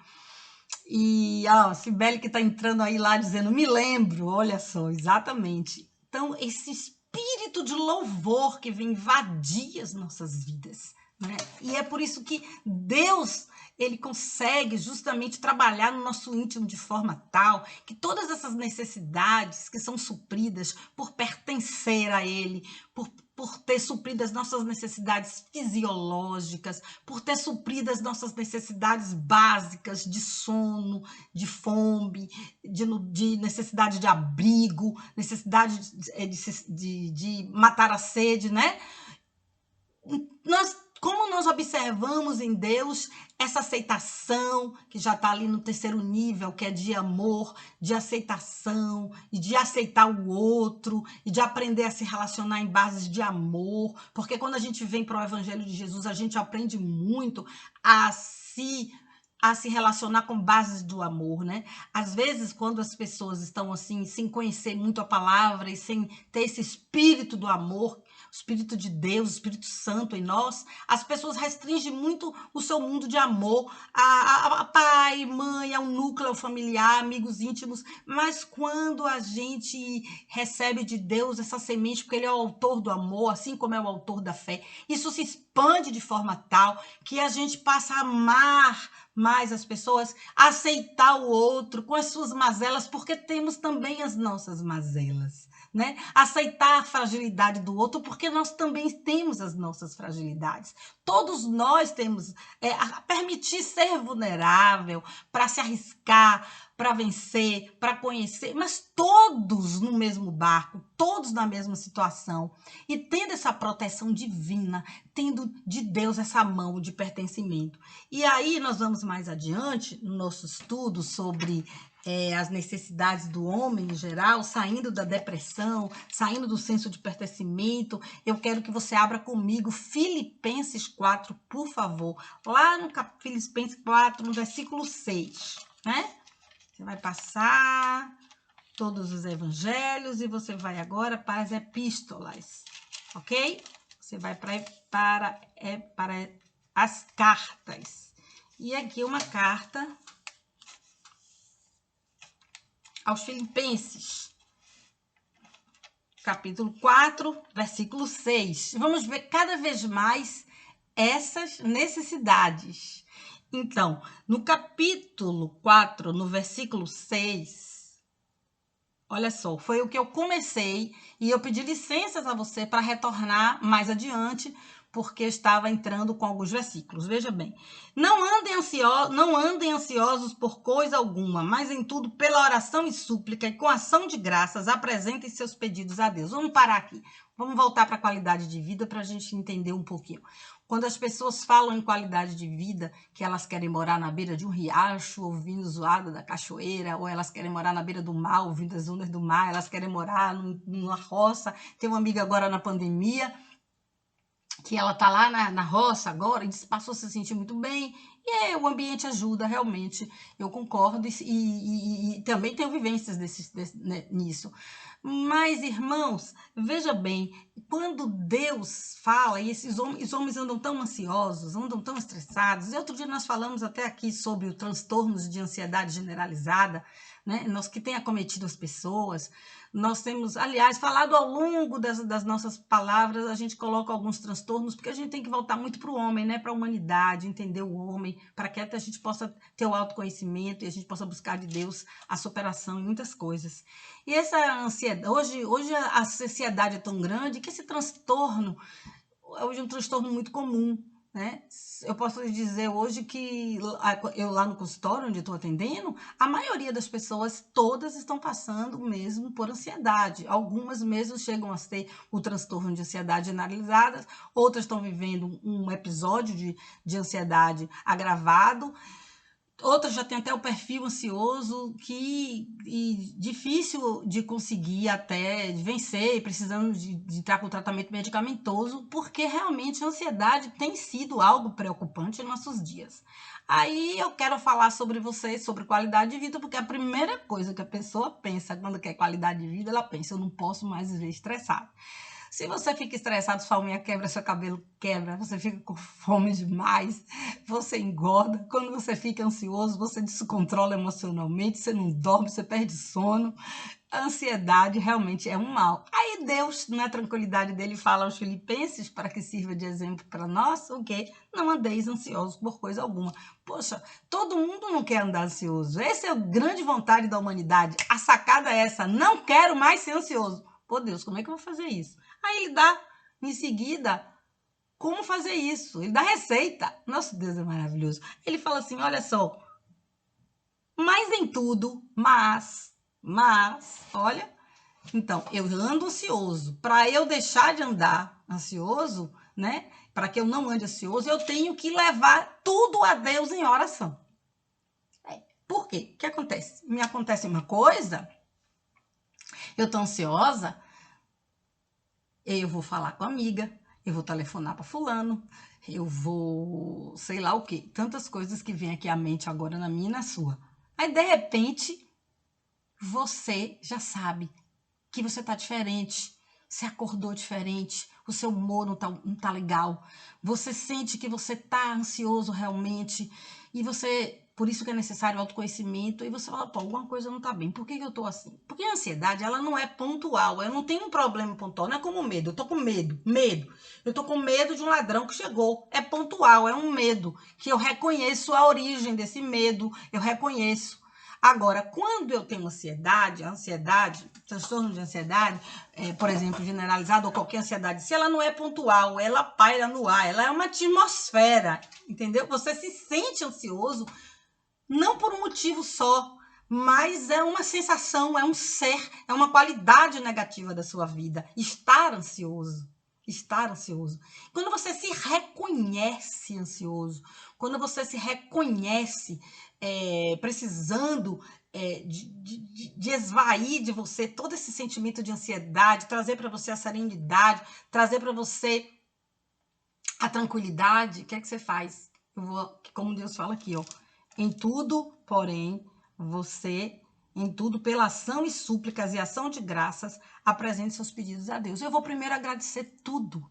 E a Cibele que está entrando aí lá dizendo, me lembro, olha só, exatamente. Então, esse espírito de louvor que vem invadir as nossas vidas, né? E é por isso que Deus, ele consegue justamente trabalhar no nosso íntimo de forma tal que todas essas necessidades que são supridas por pertencer a ele, por ter suprido as nossas necessidades fisiológicas, por ter suprido as nossas necessidades básicas de sono, de fome, de necessidade de abrigo, necessidade de matar a sede, né? Como nós observamos em Deus essa aceitação, que já está ali no terceiro nível, que é de amor, de aceitação, e de aceitar o outro, e de aprender a se relacionar em bases de amor, porque quando a gente vem para o Evangelho de Jesus, a gente aprende muito a se relacionar com bases do amor, né? Às vezes, quando as pessoas estão assim, sem conhecer muito a palavra e sem ter esse espírito do amor, o Espírito de Deus, o Espírito Santo em nós, as pessoas restringem muito o seu mundo de amor a pai, mãe, ao núcleo familiar, amigos íntimos, mas quando a gente recebe de Deus essa semente, porque ele é o autor do amor, assim como é o autor da fé, isso se expande de forma tal que a gente passa a amar mais as pessoas, aceitar o outro com as suas mazelas, porque temos também as nossas mazelas, né? Aceitar a fragilidade do outro, porque nós também temos as nossas fragilidades. Todos nós temos a permitir ser vulnerável, para se arriscar, para vencer, para conhecer, mas todos no mesmo barco, todos na mesma situação, e tendo essa proteção divina, tendo de Deus essa mão de pertencimento. E aí nós vamos mais adiante no nosso estudo sobre as necessidades do homem em geral, saindo da depressão, saindo do senso de pertencimento. Eu quero que você abra comigo Filipenses 4, por favor, lá no Filipenses 4, no versículo 6, né? Você vai passar todos os evangelhos e você vai agora para as epístolas, ok? Você vai para as cartas. E aqui uma carta aos Filipenses, capítulo 4, versículo 6. Vamos ver cada vez mais essas necessidades. Então, no capítulo 4, no versículo 6, olha só, foi o que eu comecei e eu pedi licenças a você para retornar mais adiante, porque eu estava entrando com alguns versículos. Veja bem, não andem ansiosos por coisa alguma, mas em tudo, pela oração e súplica e com ação de graças, apresentem seus pedidos a Deus. Vamos parar aqui. Vamos voltar para a qualidade de vida para a gente entender um pouquinho. Quando as pessoas falam em qualidade de vida, que elas querem morar na beira de um riacho, ouvindo o zoado da cachoeira, ou elas querem morar na beira do mar, ouvindo as ondas do mar, elas querem morar numa roça. Tem uma amiga agora na pandemia, que ela tá lá na roça agora e passou a se sentir muito bem. E o ambiente ajuda, realmente, eu concordo, e também tenho vivências nisso. Mas, irmãos, veja bem, quando Deus fala, e esses homens andam tão ansiosos, andam tão estressados, e outro dia nós falamos até aqui sobre o transtornos de ansiedade generalizada, né, que tem acometido as pessoas. Nós temos, aliás, falado ao longo das nossas palavras, a gente coloca alguns transtornos, porque a gente tem que voltar muito para o homem, né, para a humanidade, entender o homem, para que a gente possa ter o autoconhecimento e a gente possa buscar de Deus a superação em muitas coisas. E essa ansiedade, hoje a ansiedade é tão grande que esse transtorno hoje é um transtorno muito comum, né? Eu posso lhe dizer hoje que eu lá no consultório onde estou atendendo, a maioria das pessoas, todas estão passando mesmo por ansiedade. Algumas mesmo chegam a ter o transtorno de ansiedade generalizada, outras estão vivendo um episódio de ansiedade agravado. Outras já tem até o perfil ansioso e difícil de conseguir até vencer, precisando de estar com tratamento medicamentoso, porque realmente a ansiedade tem sido algo preocupante em nossos dias. Aí eu quero falar sobre vocês, sobre qualidade de vida, porque a primeira coisa que a pessoa pensa quando quer qualidade de vida, ela pensa, eu não posso mais viver estressado. Se você fica estressado, sua unha quebra, seu cabelo quebra, você fica com fome demais, você engorda. Quando você fica ansioso, você descontrola emocionalmente, você não dorme, você perde sono. A ansiedade realmente é um mal. Aí Deus, na tranquilidade dele, fala aos Filipenses, para que sirva de exemplo para nós, o quê? Não andeis ansiosos por coisa alguma. Poxa, todo mundo não quer andar ansioso. Essa é a grande vontade da humanidade. A sacada é essa, não quero mais ser ansioso. Pô, Deus, como é que eu vou fazer isso? Aí ele dá, em seguida, como fazer isso. Ele dá receita. Nosso Deus é maravilhoso. Ele fala assim, olha só, mas em tudo, olha, então, eu ando ansioso. Para eu deixar de andar ansioso, né? Para que eu não ande ansioso, eu tenho que levar tudo a Deus em oração. Por quê? O que acontece? Me acontece uma coisa, eu tô ansiosa, eu vou falar com a amiga, eu vou telefonar para fulano, eu vou, sei lá o quê. Tantas coisas que vêm aqui à mente agora na minha e na sua. Aí, de repente, você já sabe que você tá diferente, você acordou diferente, o seu humor não tá legal, você sente que você tá ansioso realmente, e você, por isso que é necessário autoconhecimento, e você fala, pô, alguma coisa não tá bem, por que eu tô assim? Porque a ansiedade, ela não é pontual, eu não tenho um problema pontual, não é como medo, eu tô com medo, eu tô com medo de um ladrão que chegou, é pontual, é um medo, que eu reconheço a origem desse medo, eu reconheço. Agora, quando eu tenho ansiedade, transtorno de ansiedade, por exemplo, generalizado ou qualquer ansiedade, se ela não é pontual, ela paira no ar, ela é uma atmosfera, entendeu? Você se sente ansioso não por um motivo só, mas é uma sensação, é um ser, é uma qualidade negativa da sua vida, estar ansioso. Estar ansioso. Quando você se reconhece ansioso, quando você se reconhece precisando de esvair de você todo esse sentimento de ansiedade, trazer para você a serenidade, trazer para você a tranquilidade, o que é que você faz? Como Deus fala aqui, ó. Em tudo, porém, você, em tudo, pela ação e súplicas e ação de graças, apresente seus pedidos a Deus. Eu vou primeiro agradecer tudo.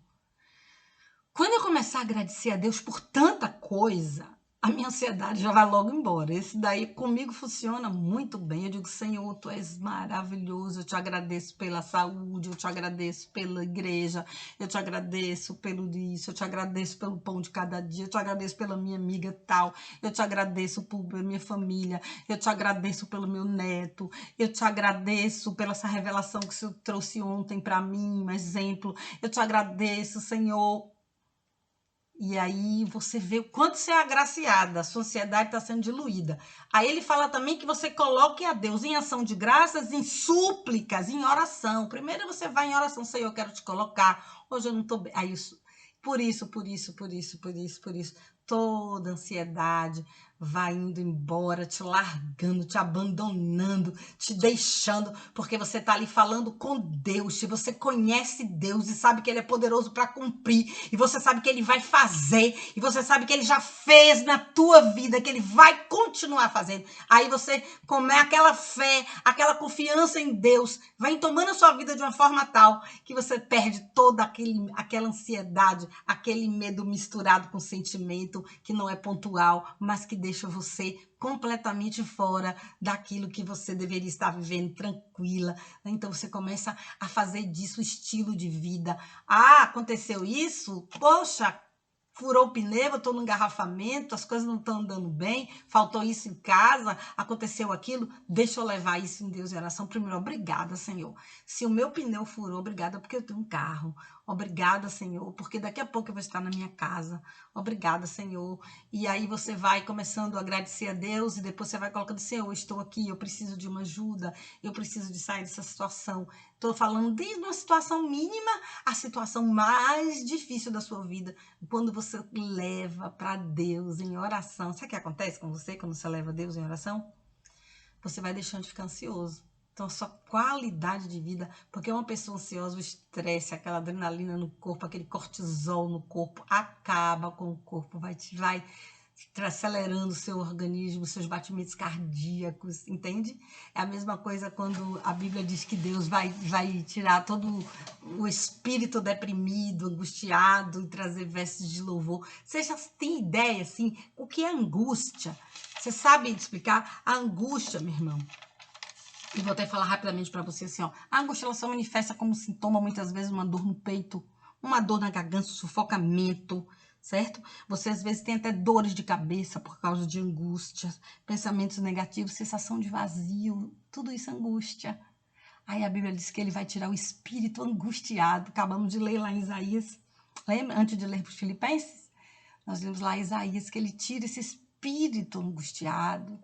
Quando eu começar a agradecer a Deus por tanta coisa, a minha ansiedade já vai logo embora. Esse daí comigo funciona muito bem. Eu digo, Senhor, Tu és maravilhoso. Eu te agradeço pela saúde, eu te agradeço pela igreja, eu te agradeço pelo isso, eu te agradeço pelo pão de cada dia, eu te agradeço pela minha amiga tal, eu te agradeço pela minha família, eu te agradeço pelo meu neto, eu te agradeço pela essa revelação que o Senhor trouxe ontem para mim, um exemplo. Eu te agradeço, Senhor. E aí você vê o quanto você é agraciada, a sua ansiedade está sendo diluída. Aí ele fala também que você coloque a Deus em ação de graças, em súplicas, em oração. Primeiro você vai em oração, Senhor, eu quero te colocar. Hoje eu não estou bem. Aí isso, por isso. Toda ansiedade vai indo embora, te largando, te abandonando, te deixando, porque você está ali falando com Deus, se você conhece Deus e sabe que Ele é poderoso para cumprir, e você sabe que Ele vai fazer, e você sabe que Ele já fez na tua vida, que Ele vai continuar fazendo. Aí você, como é aquela fé, aquela confiança em Deus, vai tomando a sua vida de uma forma tal que você perde toda aquela ansiedade, aquele medo misturado com sentimento que não é pontual, mas que deixa você completamente fora daquilo que você deveria estar vivendo tranquila. Então você começa a fazer disso estilo de vida. Ah, aconteceu isso? Poxa, furou o pneu, eu estou no engarrafamento, as coisas não estão andando bem, faltou isso em casa, aconteceu aquilo, deixa eu levar isso em Deus em oração. Primeiro, obrigada, Senhor. Se o meu pneu furou, obrigada porque eu tenho um carro. Obrigada, Senhor, porque daqui a pouco eu vou estar na minha casa. Obrigada, Senhor. E aí você vai começando a agradecer a Deus e depois você vai colocando, Senhor, eu estou aqui, eu preciso de uma ajuda, eu preciso de sair dessa situação. Estou falando desde uma situação mínima à situação mais difícil da sua vida. Quando você leva para Deus em oração, sabe o que acontece com você quando você leva Deus em oração? Você vai deixando de ficar ansioso. Então, a sua qualidade de vida, porque uma pessoa ansiosa, o estresse, aquela adrenalina no corpo, aquele cortisol no corpo, acaba com o corpo, vai acelerando o seu organismo, seus batimentos cardíacos, entende? É a mesma coisa quando a Bíblia diz que Deus vai tirar todo o espírito deprimido, angustiado e trazer vestes de louvor. Você já tem ideia, assim, o que é angústia? Você sabe explicar? A angústia, meu irmão, e vou até falar rapidamente para você assim, ó, a angústia ela se manifesta como sintoma, muitas vezes, uma dor no peito, uma dor na garganta, sufocamento, certo? Você às vezes tem até dores de cabeça por causa de angústias, pensamentos negativos, sensação de vazio, tudo isso é angústia. Aí a Bíblia diz que ele vai tirar o espírito angustiado. Acabamos de ler lá em Isaías, lembra? Antes de ler para os Filipenses, nós lemos lá em Isaías que ele tira esse espírito angustiado,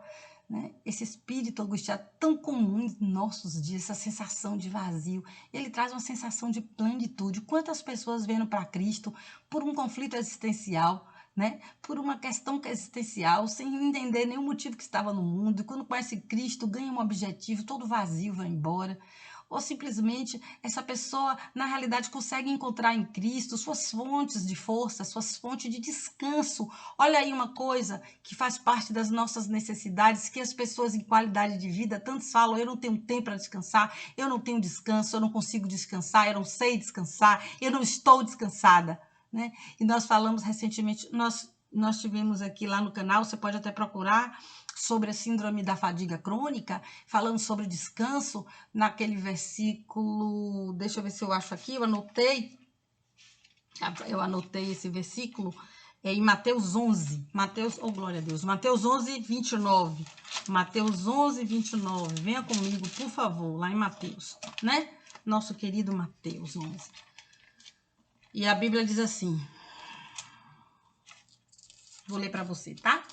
né? Esse espírito angustiado tão comum em nossos dias, essa sensação de vazio. Ele traz uma sensação de plenitude. Quantas pessoas vêm para Cristo por um conflito existencial, né? Por uma questão existencial, sem entender nenhum motivo que estava no mundo, e quando conhece Cristo, ganha um objetivo, todo vazio vai embora. Ou simplesmente essa pessoa, na realidade, consegue encontrar em Cristo suas fontes de força, suas fontes de descanso. Olha aí uma coisa que faz parte das nossas necessidades, que as pessoas em qualidade de vida tantos falam, eu não tenho tempo para descansar, eu não tenho descanso, eu não consigo descansar, eu não sei descansar, eu não estou descansada, né? E nós falamos recentemente, nós tivemos aqui lá no canal, você pode até procurar, sobre a síndrome da fadiga crônica, falando sobre descanso, naquele versículo, deixa eu ver se eu acho aqui, eu anotei esse versículo, em Mateus 11, oh glória a Deus, Mateus 11, 29, Mateus 11, 29, venha comigo, por favor, lá em Mateus, né? Nosso querido Mateus 11. E a Bíblia diz assim, vou ler para você, tá?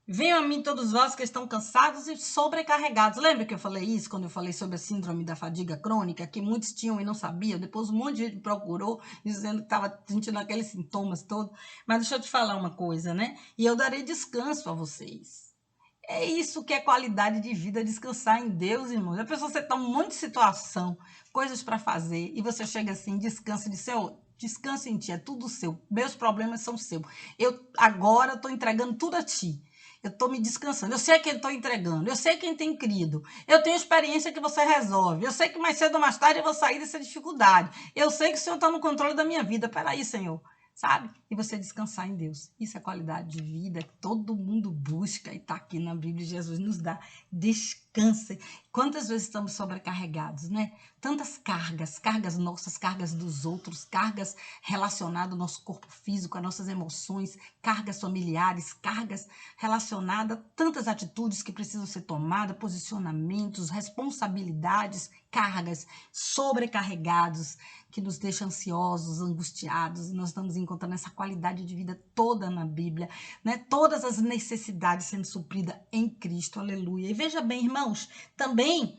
Venham a mim todos vós que estão cansados e sobrecarregados. Lembra que eu falei isso quando eu falei sobre a síndrome da fadiga crônica, que muitos tinham e não sabiam? Depois um monte de gente procurou, dizendo que estava sentindo aqueles sintomas todos. Mas deixa eu te falar uma coisa, né? E eu darei descanso a vocês. É isso que é qualidade de vida, descansar em Deus, irmãos. A pessoa, você está um monte de situação, coisas para fazer, e você chega assim, descansa de Senhor, descansa em ti, é tudo seu. Meus problemas são seus. Eu agora estou entregando tudo a ti. Eu estou me descansando. Eu sei quem estou entregando. Eu sei quem tem crido. Eu tenho experiência que você resolve. Eu sei que mais cedo ou mais tarde eu vou sair dessa dificuldade. Eu sei que o Senhor está no controle da minha vida. Peraí, Senhor. Sabe? E você descansar em Deus. Isso é qualidade de vida que todo mundo busca e está aqui na Bíblia. Jesus nos dá. Descansem. Quantas vezes estamos sobrecarregados, né? Tantas cargas, cargas nossas, cargas dos outros, cargas relacionadas ao nosso corpo físico, às nossas emoções, cargas familiares, cargas relacionadas a tantas atitudes que precisam ser tomadas, posicionamentos, responsabilidades, cargas, sobrecarregados, que nos deixam ansiosos, angustiados, e nós estamos encontrando essa qualidade de vida toda na Bíblia, né? Todas as necessidades sendo supridas em Cristo, aleluia. E veja bem, irmãos, também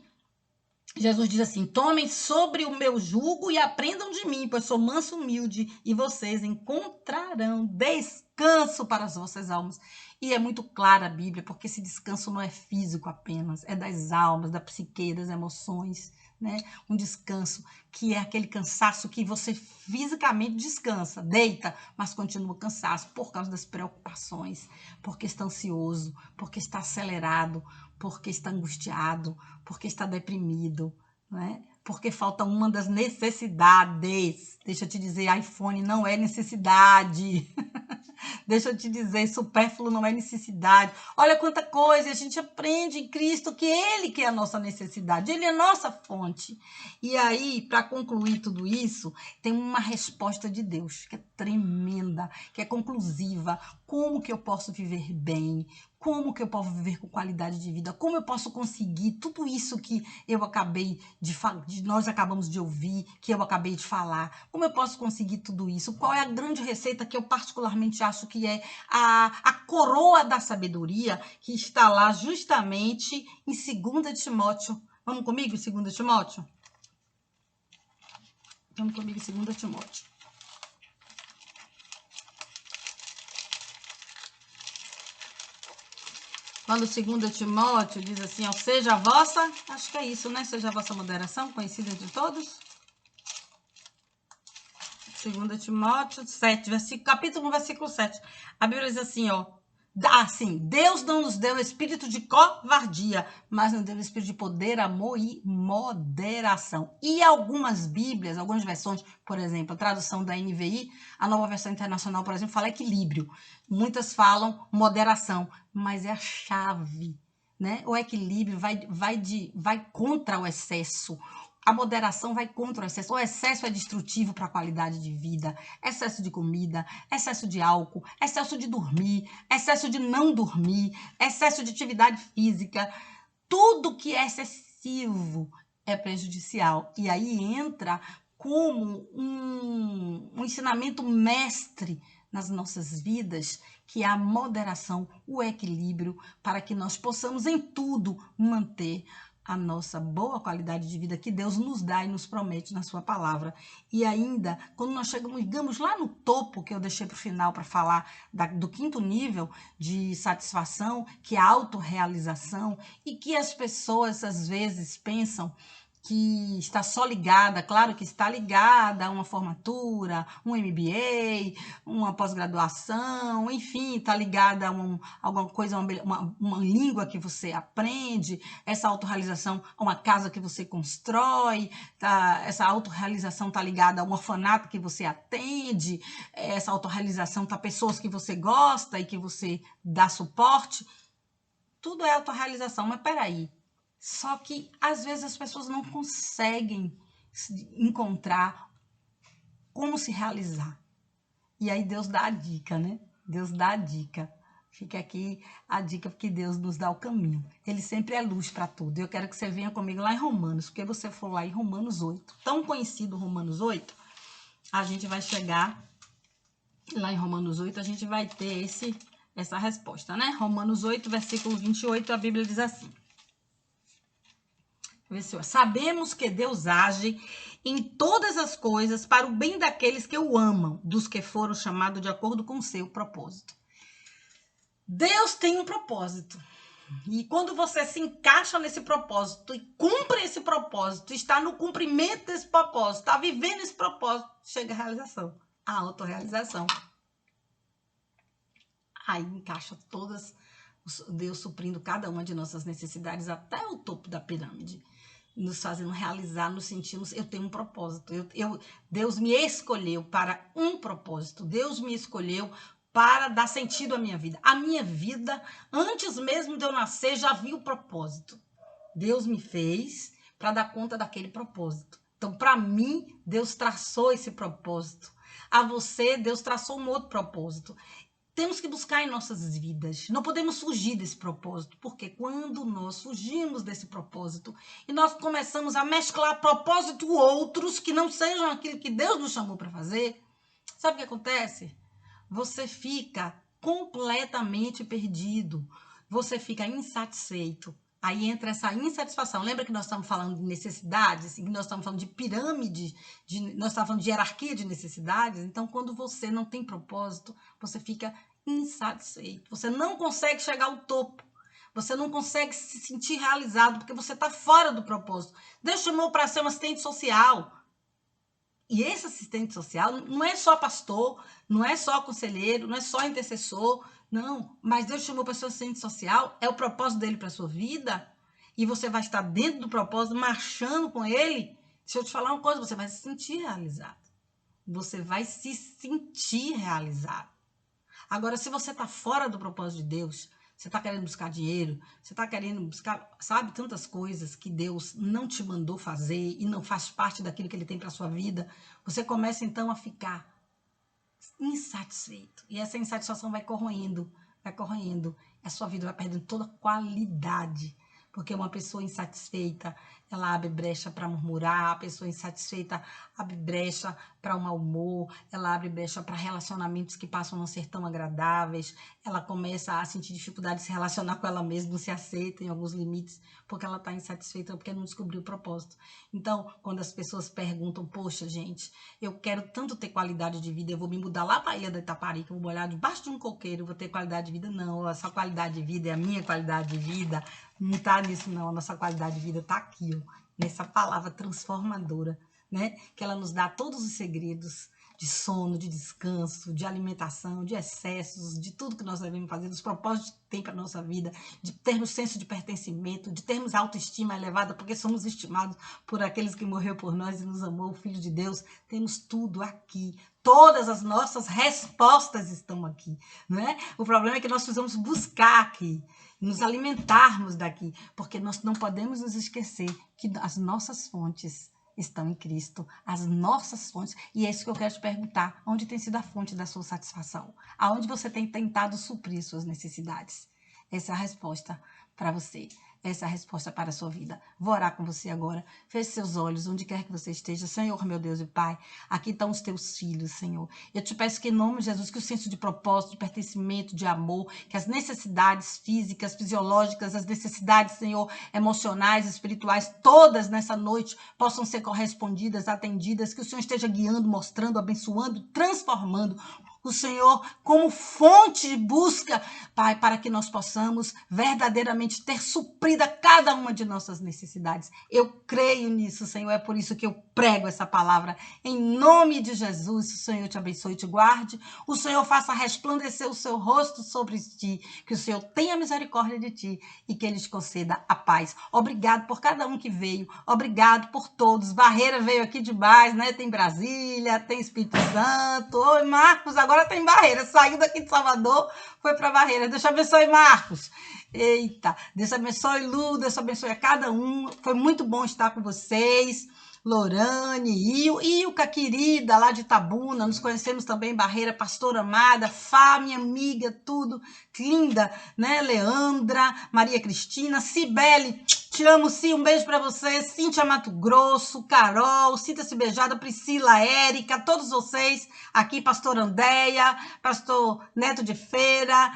Jesus diz assim: tomem sobre o meu jugo e aprendam de mim, pois sou manso e humilde, e vocês encontrarão descanso para as vossas almas. E é muito clara a Bíblia, porque esse descanso não é físico apenas, é das almas, da psique, das emoções, né? Um descanso que é aquele cansaço que você fisicamente descansa, deita, mas continua cansaço por causa das preocupações, porque está ansioso, porque está acelerado, porque está angustiado, porque está deprimido, né? Porque falta uma das necessidades. Deixa eu te dizer, iPhone não é necessidade. Deixa eu te dizer, supérfluo não é necessidade. Olha quanta coisa a gente aprende em Cristo, que Ele que é a nossa necessidade, Ele é a nossa fonte. E aí, para concluir tudo isso, tem uma resposta de Deus, que é tremenda, que é conclusiva. Como que eu posso viver bem? Como que eu posso viver com qualidade de vida? Como eu posso conseguir tudo isso que eu acabei nós acabamos de ouvir, que eu acabei de falar? Como eu posso conseguir tudo isso? Qual é a grande receita que eu particularmente acho que é a coroa da sabedoria, que está lá justamente em 2 Timóteo? Vamos comigo em 2 Timóteo? Vamos comigo em 2 Timóteo. Quando 2 Timóteo diz assim, ó, seja a vossa, acho que é isso, né? Seja a vossa moderação, conhecida de todos. 2 Timóteo 7, capítulo 1, versículo 7. A Bíblia diz assim, ó, assim, Deus não nos deu espírito de covardia, mas nos deu espírito de poder, amor e moderação. E algumas Bíblias, algumas versões, por exemplo, a tradução da NVI, a Nova Versão Internacional, por exemplo, fala equilíbrio. Muitas falam moderação, mas é a chave, né? O equilíbrio vai contra o excesso. A moderação vai contra o excesso. O excesso é destrutivo para a qualidade de vida. Excesso de comida, excesso de álcool, excesso de dormir, excesso de não dormir, excesso de atividade física. Tudo que é excessivo é prejudicial. E aí entra como um ensinamento mestre nas nossas vidas, que é a moderação, o equilíbrio, para que nós possamos em tudo manter a nossa boa qualidade de vida que Deus nos dá e nos promete na sua palavra. E ainda, quando nós chegamos lá no topo, que eu deixei para o final para falar do 5º nível de satisfação, que é a autorrealização, e que as pessoas às vezes pensam que está só ligada, claro que está ligada a uma formatura, um MBA, uma pós-graduação, enfim, está ligada a alguma coisa, uma língua que você aprende, essa autorrealização a uma casa que você constrói, essa autorrealização está ligada a um orfanato que você atende, essa autorrealização está a pessoas que você gosta e que você dá suporte. Tudo é autorrealização, mas peraí. Só que, às vezes, as pessoas não conseguem encontrar como se realizar. E aí Deus dá a dica, né? Deus dá a dica. Fica aqui a dica, porque Deus nos dá o caminho. Ele sempre é luz para tudo. Eu quero que você venha comigo lá em Romanos, porque você for lá em Romanos 8, tão conhecido Romanos 8, a gente vai chegar lá em Romanos 8, a gente vai ter essa resposta, né? Romanos 8, versículo 28, a Bíblia diz assim. Sabemos que Deus age em todas as coisas para o bem daqueles que o amam, dos que foram chamados de acordo com o seu propósito. Deus tem um propósito. E quando você se encaixa nesse propósito e cumpre esse propósito, está no cumprimento desse propósito, está vivendo esse propósito, chega a realização, a autorrealização. Aí encaixa todas Deus suprindo cada uma de nossas necessidades até o topo da pirâmide, nos fazendo realizar, nos sentimos, eu tenho um propósito. Deus me escolheu para um propósito. Deus me escolheu para dar sentido à minha vida. A minha vida, antes mesmo de eu nascer, já vi o propósito. Deus me fez para dar conta daquele propósito. Então, para mim, Deus traçou esse propósito. A você, Deus traçou um outro propósito. Temos que buscar em nossas vidas. Não podemos fugir desse propósito, porque quando nós fugimos desse propósito e nós começamos a mesclar propósitos outros que não sejam aquilo que Deus nos chamou para fazer, sabe o que acontece? Você fica completamente perdido. Você fica insatisfeito. Aí entra essa insatisfação. Lembra que nós estamos falando de necessidades, que nós estamos falando de pirâmide, nós estamos falando de hierarquia de necessidades? Então, quando você não tem propósito, você fica insatisfeito. Você não consegue chegar ao topo. Você não consegue se sentir realizado, porque você está fora do propósito. Deus chamou para ser um assistente social. E esse assistente social não é só pastor, não é só conselheiro, não é só intercessor, não. Mas Deus chamou para ser assistente social, é o propósito dele para a sua vida. E você vai estar dentro do propósito, marchando com ele. Deixa eu te falar uma coisa, você vai se sentir realizado. Você vai se sentir realizado. Agora, se você está fora do propósito de Deus, você está querendo buscar dinheiro, você está querendo buscar, sabe, tantas coisas que Deus não te mandou fazer e não faz parte daquilo que Ele tem para a sua vida, você começa então a ficar insatisfeito. E essa insatisfação vai corroendo, a sua vida vai perdendo toda qualidade. Porque uma pessoa insatisfeita, ela abre brecha para murmurar, a pessoa insatisfeita abre brecha para o mau humor, ela abre brecha para relacionamentos que passam a não ser tão agradáveis, ela começa a sentir dificuldade de se relacionar com ela mesma, não se aceita em alguns limites, porque ela está insatisfeita, porque não descobriu o propósito. Então, quando as pessoas perguntam, poxa, gente, eu quero tanto ter qualidade de vida, eu vou me mudar lá para a Ilha da Itaparica, eu vou olhar debaixo de um coqueiro, eu vou ter qualidade de vida? Não, essa qualidade de vida é a minha qualidade de vida. Não está nisso, não. A nossa qualidade de vida está aqui, ó, nessa palavra transformadora, né? Que ela nos dá todos os segredos de sono, de descanso, de alimentação, de excessos, de tudo que nós devemos fazer, dos propósitos que tem para a nossa vida, de termos senso de pertencimento, de termos autoestima elevada, porque somos estimados por aqueles que morreu por nós e nos amou, o Filho de Deus. Temos tudo aqui. Todas as nossas respostas estão aqui, né? O problema é que nós precisamos buscar aqui, nos alimentarmos daqui, porque nós não podemos nos esquecer que as nossas fontes estão em Cristo, as nossas fontes. E é isso que eu quero te perguntar: onde tem sido a fonte da sua satisfação? Aonde você tem tentado suprir suas necessidades? Essa é a resposta para você. Essa é a resposta para a sua vida. Vou orar com você agora. Feche seus olhos, onde quer que você esteja. Senhor, meu Deus e Pai, aqui estão os teus filhos, Senhor. Eu te peço que, em nome de Jesus, que o senso de propósito, de pertencimento, de amor, que as necessidades físicas, fisiológicas, as necessidades, Senhor, emocionais, espirituais, todas nessa noite possam ser correspondidas, atendidas, que o Senhor esteja guiando, mostrando, abençoando, transformando o Senhor como fonte de busca, Pai, para que nós possamos verdadeiramente ter suprida cada uma de nossas necessidades. Eu creio nisso, Senhor, é por isso que eu prego essa palavra. Em nome de Jesus, o Senhor te abençoe e te guarde, o Senhor faça resplandecer o seu rosto sobre ti, que o Senhor tenha misericórdia de ti e que Ele te conceda a paz. Obrigado por cada um que veio, obrigado por todos. Barreira veio aqui demais, né? Tem Brasília, tem Espírito Santo. Oi, Marcos, agora tem Barreira, saiu daqui de Salvador, foi para Barreira. Deus te abençoe, Marcos. Eita, Deus abençoe, Lu, Deus abençoe a cada um. Foi muito bom estar com vocês. Lorane, Ilka, querida, lá de Itabuna, nos conhecemos também em Barreira, pastora amada, Fá, minha amiga, tudo, linda, né? Leandra, Maria Cristina, Cibele, te amo, sim, um beijo para você, Cíntia Mato Grosso, Carol, Sinta-se beijada, Priscila, Érica, todos vocês aqui, pastor Andéia, pastor Neto de Feira,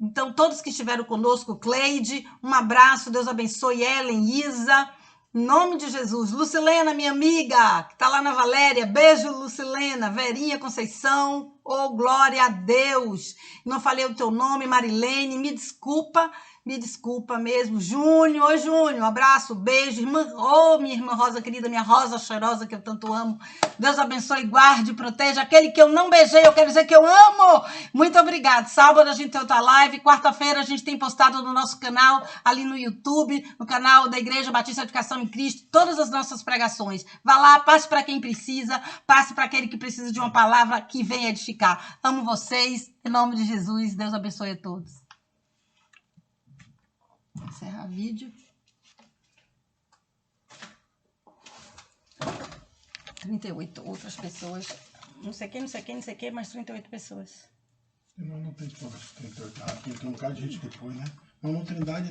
então todos que estiveram conosco, Cleide, um abraço, Deus abençoe, Ellen, Isa, em nome de Jesus. Lucilena, minha amiga, que está lá na Valéria. Beijo, Lucilena. Verinha Conceição. Oh, glória a Deus. Não falei o teu nome, Marilene. Me desculpa Me desculpa mesmo. Júnior, oi Júnior, abraço, beijo. Minha irmã Rosa querida, minha Rosa cheirosa que eu tanto amo. Deus abençoe, guarde, proteja. Aquele que eu não beijei, eu quero dizer que eu amo. Muito obrigada. Sábado a gente tem outra live. Quarta-feira a gente tem postado no nosso canal, ali no YouTube, no canal da Igreja Batista Educação em Cristo, todas as nossas pregações. Vá lá, passe para quem precisa, passe para aquele que precisa de uma palavra que venha edificar. Amo vocês. Em nome de Jesus, Deus abençoe a todos. Vou encerrar o vídeo. 38 outras pessoas. Não sei quem, mas 38 pessoas. Não tem todas 38. Aqui tem um bocado de gente depois, né? Mas no Trindade